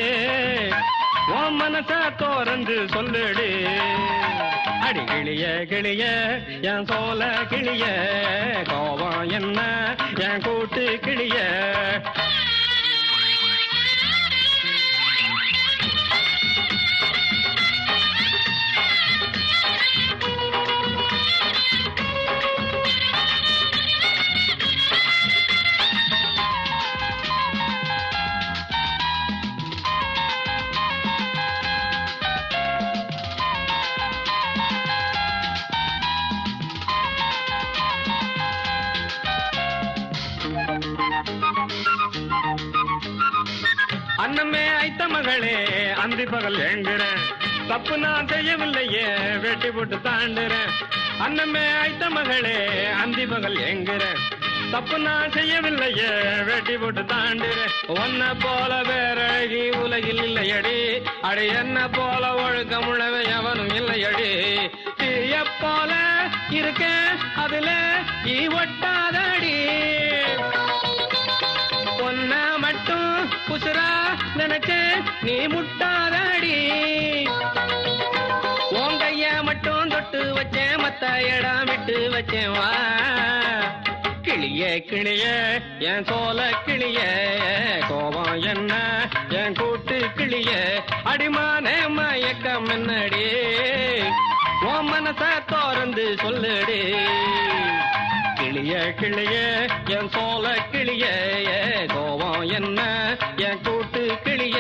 உன் மனச தோறந்து சொல்லுடி அடி கிளிய கிளிய என் சோல கிளிய கோபம் என்ன என் கூட்டு கிளிய அன்னமே ஐத்த மகளே அந்தி பகல் ஏங்குறேன் தப்பு நான் செய்யவில்லையே வெட்டி போட்டு தாண்டுறேன் அன்னமே ஐத்த மகளே அந்தி பகல் ஏங்குறேன் தப்பு நான் செய்யவில்லையே வெட்டி போட்டு தாண்டுறேன் ஒன்ன போல வேற உலகில் இல்லையடி அடி என்ன போல ஒழுக்கமுள்ளவை எவனும் இல்லையடி தீய போல இருக்க அதுல ஒட்டாதடி பொன்ன மட்டும் குசுரா நினைச்சு நீ முட்டாதடி உன் கைய மட்டும் தொட்டு வச்சேன் மத்த இடம் விட்டு வச்சேன் வா கிளிய கிளிய என் சோல கிளிய கோபம் என்ன என் கூட்டு கிளிய அடிமானே மயக்கம் என்னடி உன் மனச தோறந்து சொல்லுடி கிளிய கிளிய என் சோல கிளிய கோபம் என்ன என் கூட்டு கிளிய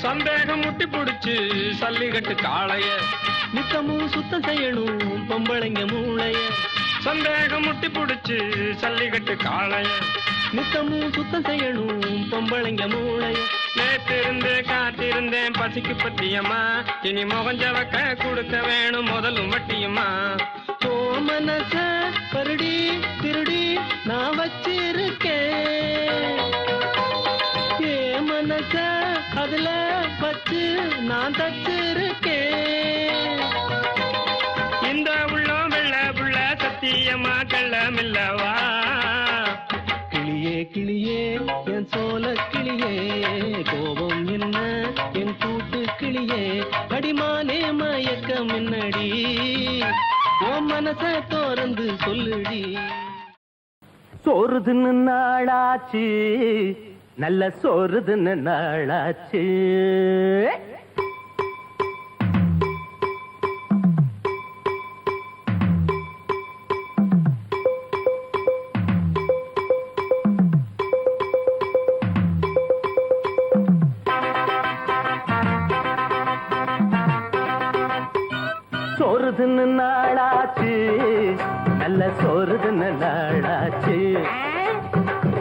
சந்தேகம் முட்டி புடிச்சு சல்லிகட்டு காளைய நித்தமும் சுத்தம் செய்யணும் பொம்பளைங்க மூளைய சந்தேகம் முட்டி புடிச்சு சல்லிகட்டு காளைய நித்தமும் சுத்தம் செய்யணும் பொம்பளைங்க மூளைய நேற்றிருந்து காத்திருந்தேன் பசிக்கு பத்தியம்மா இனி முகஞ்சவக்க கொடுக்க வேணும் முதலும் வட்டியம்மா ஓ மனச கருடி திருடி நான் வச்சிருக்கேன் ஏ மனச அதுல வச்சு நான் தச்சிருக்கேன் இந்த உள்ளம் வெள்ள புள்ள சத்தியமா கள்ளமில்லவா கிளியே கிளியே என் சோல கிளியே கோபம் என்ன என் கூட்டு கிளியே அடிமானே மயக்கம் என்னடி உன் மனச தோறந்து சொல்லுடி சோறுதுன்னு நாளாச்சு நல்ல சோறுதுன்னு நாளாச்சு சோறுதுன்னு நாளாச்சு நல்ல சோறுதுன்னு நாளாச்சு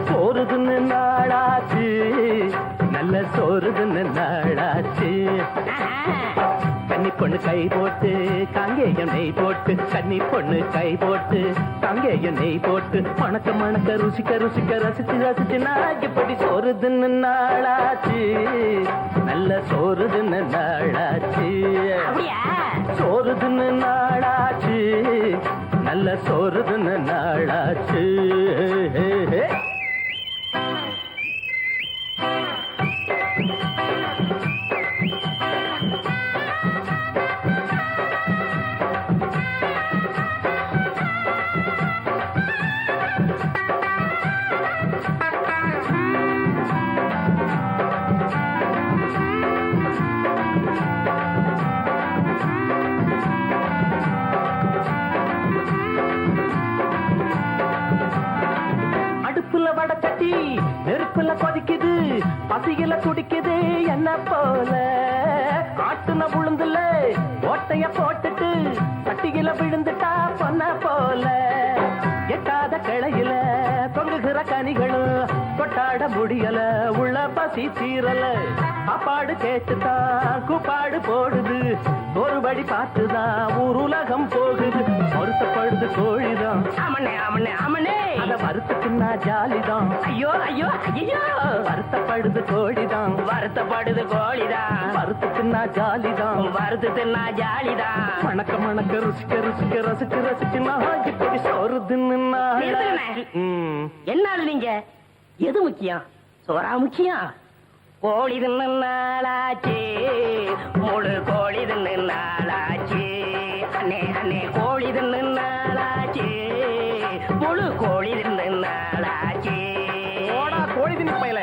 சோறுதுன்னு நாளாச்சு நல்ல சோறுதுன்னு நாளாச்சு கன்னி பொண்ணு கை போட்டு காங்கேயம் நெய் போட்டு கன்னி பொண்ணு கை போட்டு காங்கேயம் நெய் போட்டு மணக்க மணக்க ருசிக்க ருசிக்க ரசிச்சு ரசிச்சு நாய்க்குப்படி சோறுதுன்னு நாளாச்சு நல்ல சோறுதுன்னு நாளாச்சு சோறுதுன்னு நாளாச்சு நல்ல சோறுதுன்னு நாளாச்சு வடச்சட்டி நெருப்புல கொதிக்குது பசியில துடிக்குது என்ன போல ஆட்டுன உளுந்துல ஓட்டைய போட்டுட்டு சட்டியில விழுந்துட்டா பொன்ன போல எட்டாத கிளையில தொங்குகிற கனிகளும் கொட்டாட முடியல உள்ள பசி தீரல அப்பாடு கேட்டுதான் கூப்பாடு போடுது ஒருபடி பார்த்துதான் ஊர் உலகம் போகுது வருத்தப்படுது கோழிதான் ஆமண்ணே ஆமண்ணே ஆமண்ணே அத வருத்தத்துனா ஜாலிதான் ஐயோ ஐயோ ஐயோ வருத்தப்படுது கோழிதான் வருத்தப்படுது கோழிதான் வருத்தத்துனா ஜாலிதான் வருத்து தின்னா ஜாலிதான் மணக்க மணக்க ருசிக்க ருசிக்க ரசிச்சு ரசிச்சு நான் இப்படி சோறுதுன்னு என்ன நீங்க எது முக்கியம் சோறா முக்கியம் கோழி தின்னு நாளாச்சு முழு கோழி தின்னு நாளாச்சு அண்ணே அண்ணே கோழி தின்னு நாளாச்சு முழு கோழி தின்னு நாளாச்சு கோழி தின்னு பையல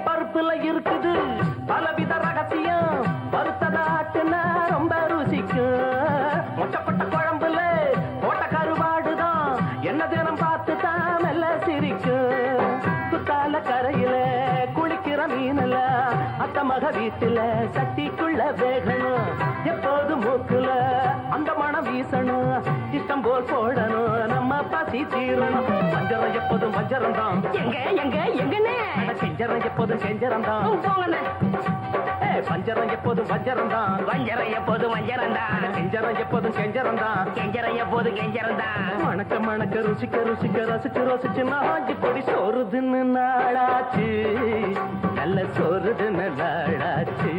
பருப்புல இருக்குது பலவித ரகசியம் வறுத்ததாட்டுனா ரொம்ப ருசிக்கும் மொச்சப்பட்ட குழம்புல போட்ட கருவாடுதான் என்ன தினம் பார்த்து தான் மெல்ல சிரிக்கும் குத்தால கரையில குளிக்கிற மீனல அத்த மக வீட்டுல சட்டிக்குள்ள வேகணும் எப்போது மூக்குல அந்த மனம் வீசணும் இஷ்டம் போல் போடணும் நம்ம பசி தீரணும் மஞ்சரம் எப்போதும் மஞ்சரம் தான் எங்க எங்க எங்கண்ணே செஞ்சரம் எப்போதும் செஞ்சரம் தான் போங்கண்ணே பஞ்சரம் எப்போதும் பஞ்சரம் தான் வஞ்சரம் எப்போது வஞ்சரம் தான் செஞ்சரம் எப்போதும் செஞ்சரம் தான் கெஞ்சரம் எப்போது கெஞ்சரம் தான் மணக்க மணக்க ருசிக்க ருசிக்க ரசிச்சு ரசிச்சு நாஞ்சி பொடி சோறுதுன்னு நாளாச்சு நல்ல சோறுதுன்னு நாளாச்சு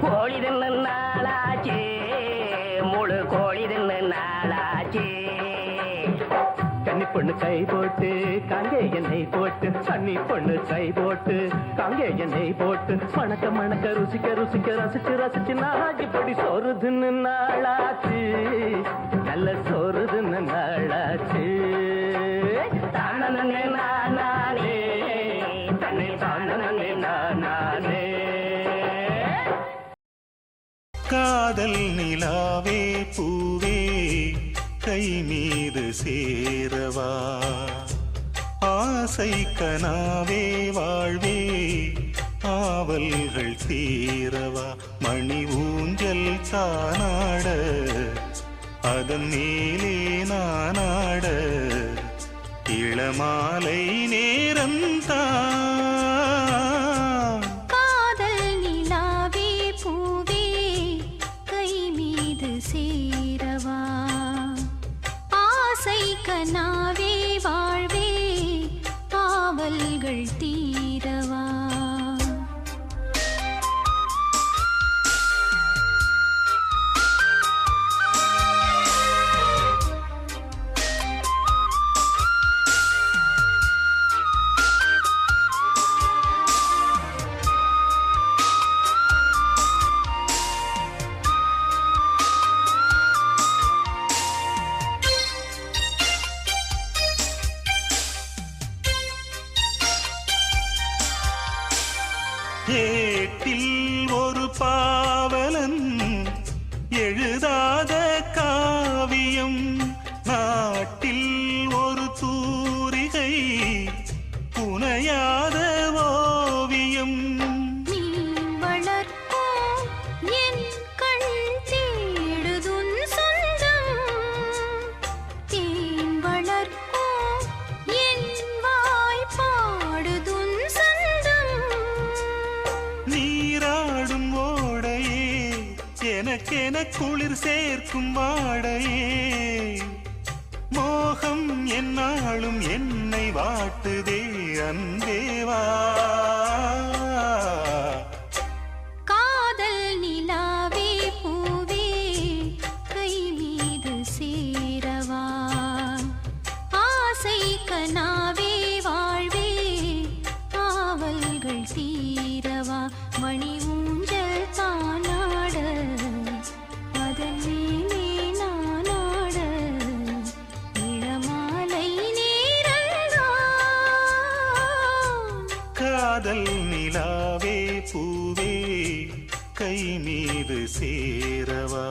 கோழி தின்னு நாளாச்சு முழு கோழி தின்னு நாளாச்சு கன்னி பொண்ணு கை போட்டு காங்கே எண்ணெய் போட்டு கன்னி பொண்ணு கை போட்டு காங்கே எண்ணெய் போட்டு மணக்க மணக்க ருசிக்க ருசிக்க ரசிச்சு ரசிச்சு நாஞ்சி பொடி சோறுதுன்னு நாளாச்சு நல்ல சோறுதுன்னு நாளாச்சு தானே நானே தன்னை தானே நானே காதல் நிலாவே பூவே கை மீது சேரவா ஆசை கனாவே வாழ்வே ஆவல்கள் தீரவா மணி ஊஞ்சல் தானாட அதன் மேலே நானாட இளமாலை நேரம்தான் காதல் நிலாவே பூவே கை மீது சேரவா ஆசை கனாவே வாழ்வே ஆவல்கள் தீரவா ஏட்டில் ஒரு பாவலன் எழுதாத காவியம் நாட்டில் ஒரு தூரிகை புனையாத ஓவியம் நீ வளர்க்கும் என் கண் தேடுதுன் சொந்தம் தேன் வளர்க்கும் என் வாய் பாடுதுன் சொந்தம் நீராடும் ஓடையே எனக்கென குளிர் சேர்க்கும் வாடையே மோகம் என்னாலும் என்னை வாட்டுதே அன்பேவா காதல் நிலாவே பூவே கை மீது சேரவா ஆசை கனாவே வாழ்வே ஆவல்கள் தீரவா மணி காதல் நிலாவே பூவே கை மீது சேரவா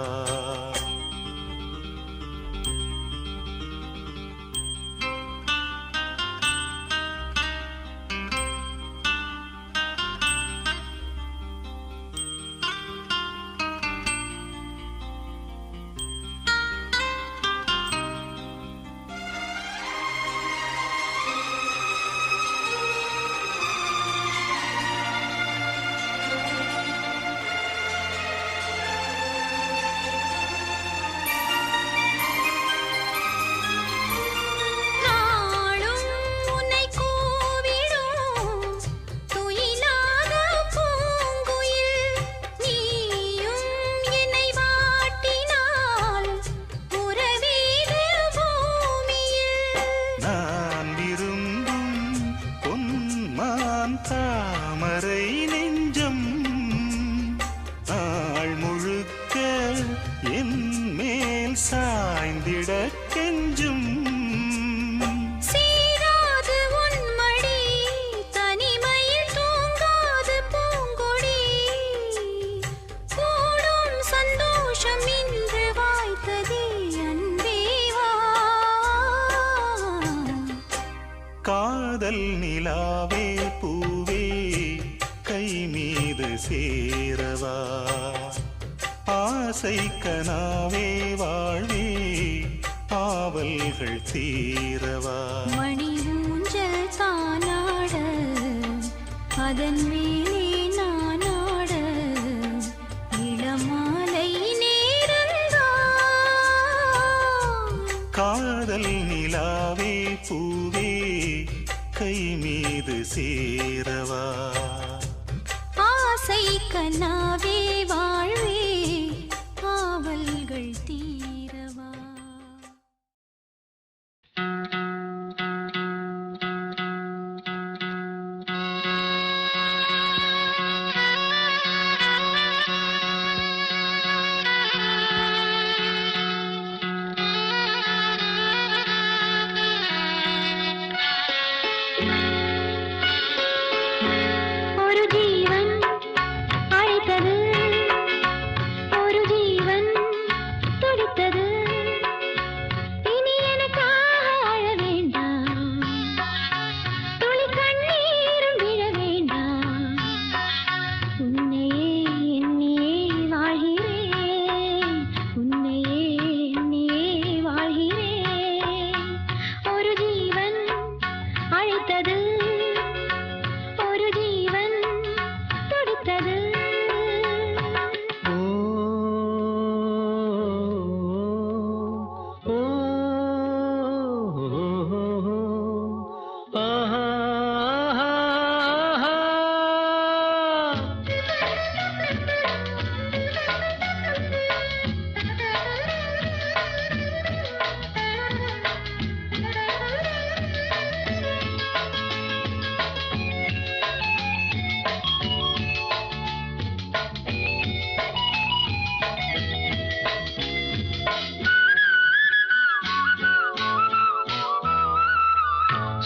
காதல் நிலாவே பூவே கை மீது சேரவா ஆசை கனாவே வாழ்வே ஆவல்கள் தீரவா மணி ஊஞ்சல் தானாட அதன் மேலே நானாட இளமாலை நேரந்தான் காதல் நிலாவே பூவே கை மீது சேரவா ஆசை கனாவே வாழ்வே ஆவல்கள் தீரவா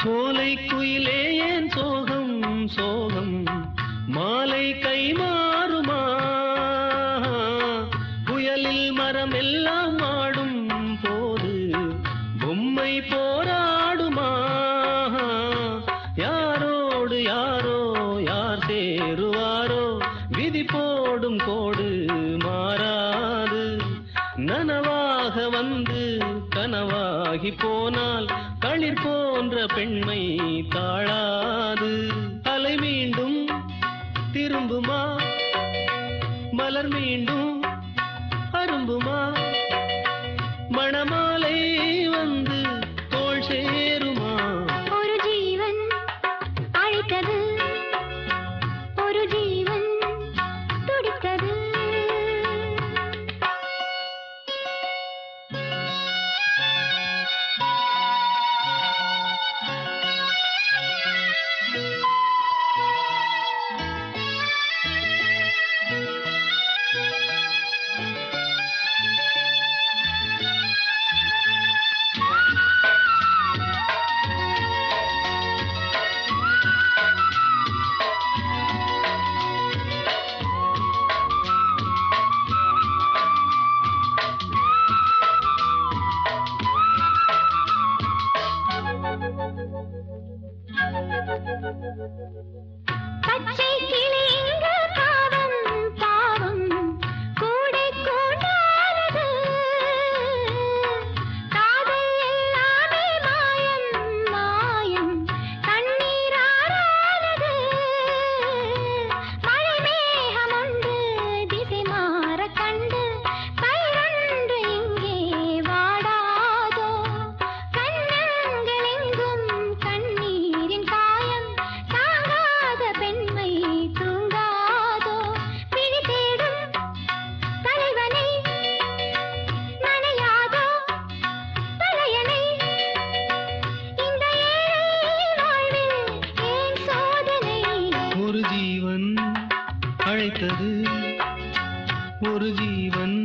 சோலை குயிலே ஏன் சோகம் சோகம் மாலை கை மாறுமா புயலில் மரம் எல்லாம் ஆடும் போது பொம்மை போராடுமா யாரோடு யாரோ யார் சேருவாரோ விதி போடும் கோடு மாறாது நனவாக வந்து கனவாகி போனால் களிர் போன்ற பெண்மை தாழாது அலை மீண்டும் திரும்புமா மலர் மீண்டும் அரும்புமா மணமாலை வந்து தோள் சேருமா ஒரு ஜீவன் அழைத்தது ஒரு ஜீவன் துடித்தது பச்சை கிளி இங்கு பாவம் பாவம் கூடை கூடானது காதல் எல்லாமே மாயம் மாயம் கண்ணீரானது மழை மேகம் உண்டு திசை மாற கண்டு பயிரொன்று இங்கே வாடாதோ கண்ணங்கள் எங்கும் கண்ணீரின் காயம் தாங்காத பெண்மை தூங்காதோ பிடி தேடும் தலைவனை நனையாதோ தலையணை இந்த ஏழை வாழ்வில் ஏன் சோதனை ஒரு ஜீவன் அழைத்தது ஒரு ஜீவன்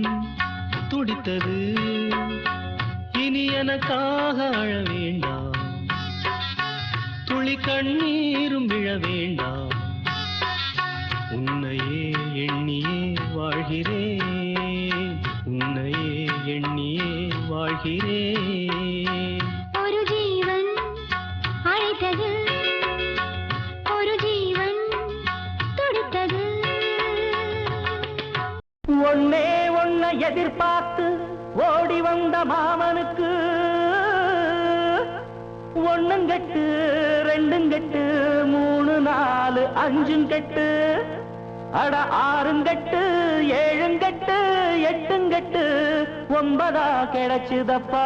துடித்தது இனி எனக்காக அழ வேண்டாம் துளி கண்ணீரும் விழ வேண்டாம் உன்னையே எண்ணியே வாழ்கிறேன் உன்னையே எண்ணியே வாழ்கிறேன் ஒரு ஜீவன் அழைத்தது ஒரு ஜீவன் துடித்தது ஒன்னே ஒன்ன எதிர்பார்த்து ஓடி வந்த மாமனுக்கு ஒண்ணுங்கட்டு ரெண்டுங்கட்டு 3 4 5 அட 6 7 8 9 கிடைச்சுதப்பா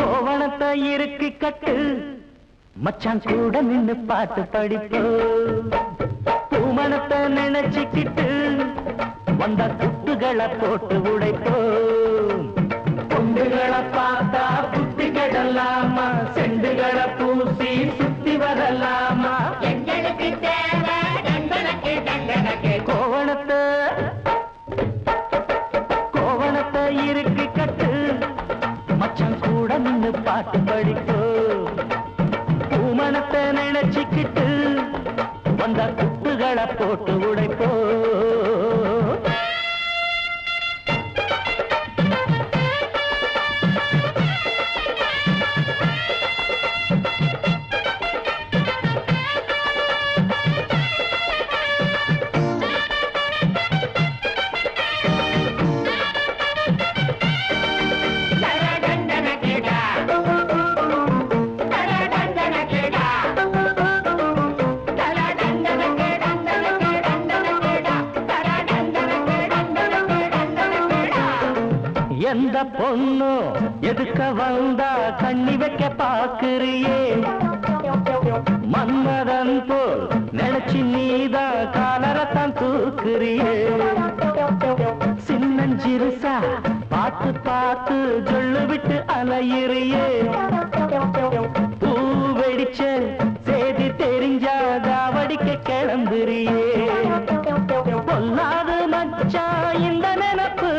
கோவணத்தை இறுக்கி கட்டு மச்சான் கூட நின்னு பாட்டு படிப்போ பூமணத்தை நினைச்சுக்கிட்டு வந்த குட்டுகளை போட்டு உடைப்போ பொண்டுகளை பார்த்தா புத்தி கெடலாமா செண்டுகளை பூசி சுத்தி வரலாமா எங்களுக்கு தேவை தண்டனைக்கு தண்டனைக்கு கோவணத்தை இறுக்கி கட்டு மச்சான் கூட நின்னு பாட்டு படிப்போ பூமணத்தை நினைச்சுக்கிட்டு வந்த குட்டுகளை போட்டு உடைப்போ எந்த பொண்ணு எதுக்க வந்தா கண்ணி வைக்க பாக்குறியே மன்மதன் போல் நினைச்சு நீதா காலரத்தான் தூக்குறியே சின்னஞ்சிறுசா பார்த்து பார்த்து சொல்லு விட்டு அலையிறியே பூ வெடிச்ச செய்தி தெரிஞ்சா தாவடிக்க கிளம்புறியே பொல்லாது மச்சா இந்த நினப்பு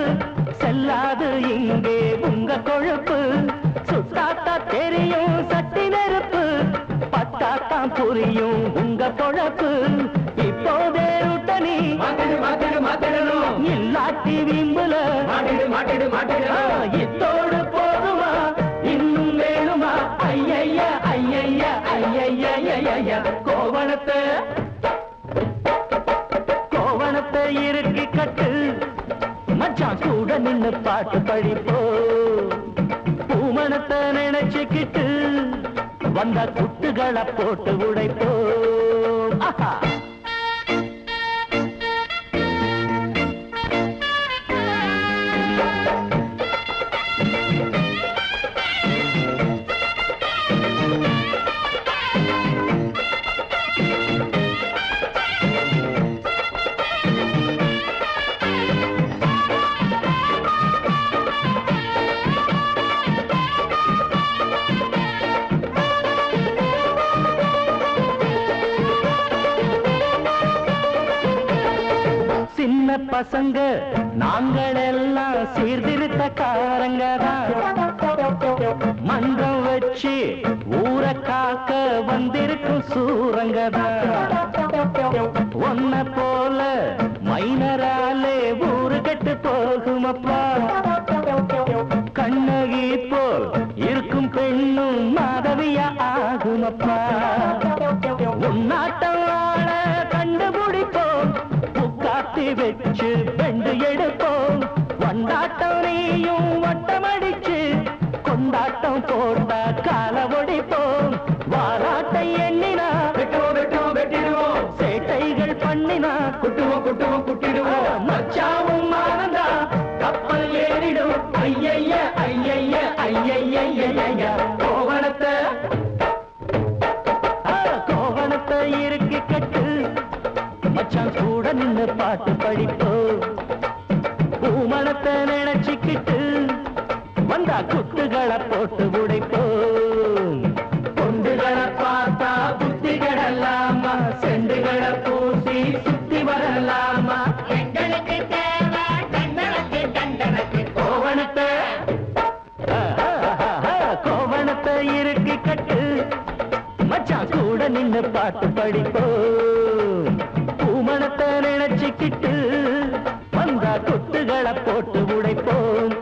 செல்லாது இங்கே உங்க கொழுப்பு சுத்தாத்தா தெரியும் சட்டி நெருப்பு பத்தாத்தான் புரியும் உங்க பொழப்பு இப்போதே ருட்டனி இல்லாட்டி வீம்புல இத்தோடு போதுமா இன்னும் வேணுமா ஐயையா ஐயையா ஐயையா கோவணத்தை இறுக்கி கட்டு மச்சான் கூட நின்னு பாட்டு படிப்போ பூமணத்தை நினைச்சுக்கிட்டு வந்த குட்டுகளை போட்டு உடைப்போ ஆஹா சின்ன பசங்க நாங்கள் எல்லாம் சீர்திருத்தக்காரங்க தான் மன்றம் வச்சு ஊரை காக்க வந்திருக்கும் சூரங்க தான் ஒன்ன போல மைனராலே ஊர ஆகுமப்பா கண்ணகி போல் இருக்கும் பெண்ணும் மாதவியா ஆகுமப்பா உன்னாட்டம் ஆட கண்டுபிடிப்போம் புக்காத்தி வச்சு பெண்டு எடுப்போம் வண்டாட்டம் நீயும் வட்டமடிச்சு கொண்டாட்டம் போட்டா கால ஒடிப்போம் வாராட்டை எண்ணினா வெட்டிடுவோம் சேட்டைகள் பண்ணினா குட்டிடுவோம் மச்சாவும் ஆனந்தா கப்பல் ஏறிடும் ஐயைய ஐயைய ஐயைய கோவணத்தை கோவணத்தை இறுக்கி கட்டு மச்சான் கூட நின்னு பாட்டு படிப்போம் பூமணத்தை நினைச்சுக்கிட்டு வந்தா குத்துகளை போட்டு உடைப்போம் பொண்டுகளை பார்த்தா புத்திகளல்லாமா செண்டுகளை பூசி சுத்தி வரலாமா எங்களுக்கு தேவை தண்டனக்கு கோவணத்தை கோவணத்தை இறுக்கி கட்டு மச்சான் கூட நின்னு பாட்டு படிப்போம் பூமணத்தை நினைச்சுக்கிட்டு வந்தா குத்துகளை போட்டு உடைப்போம்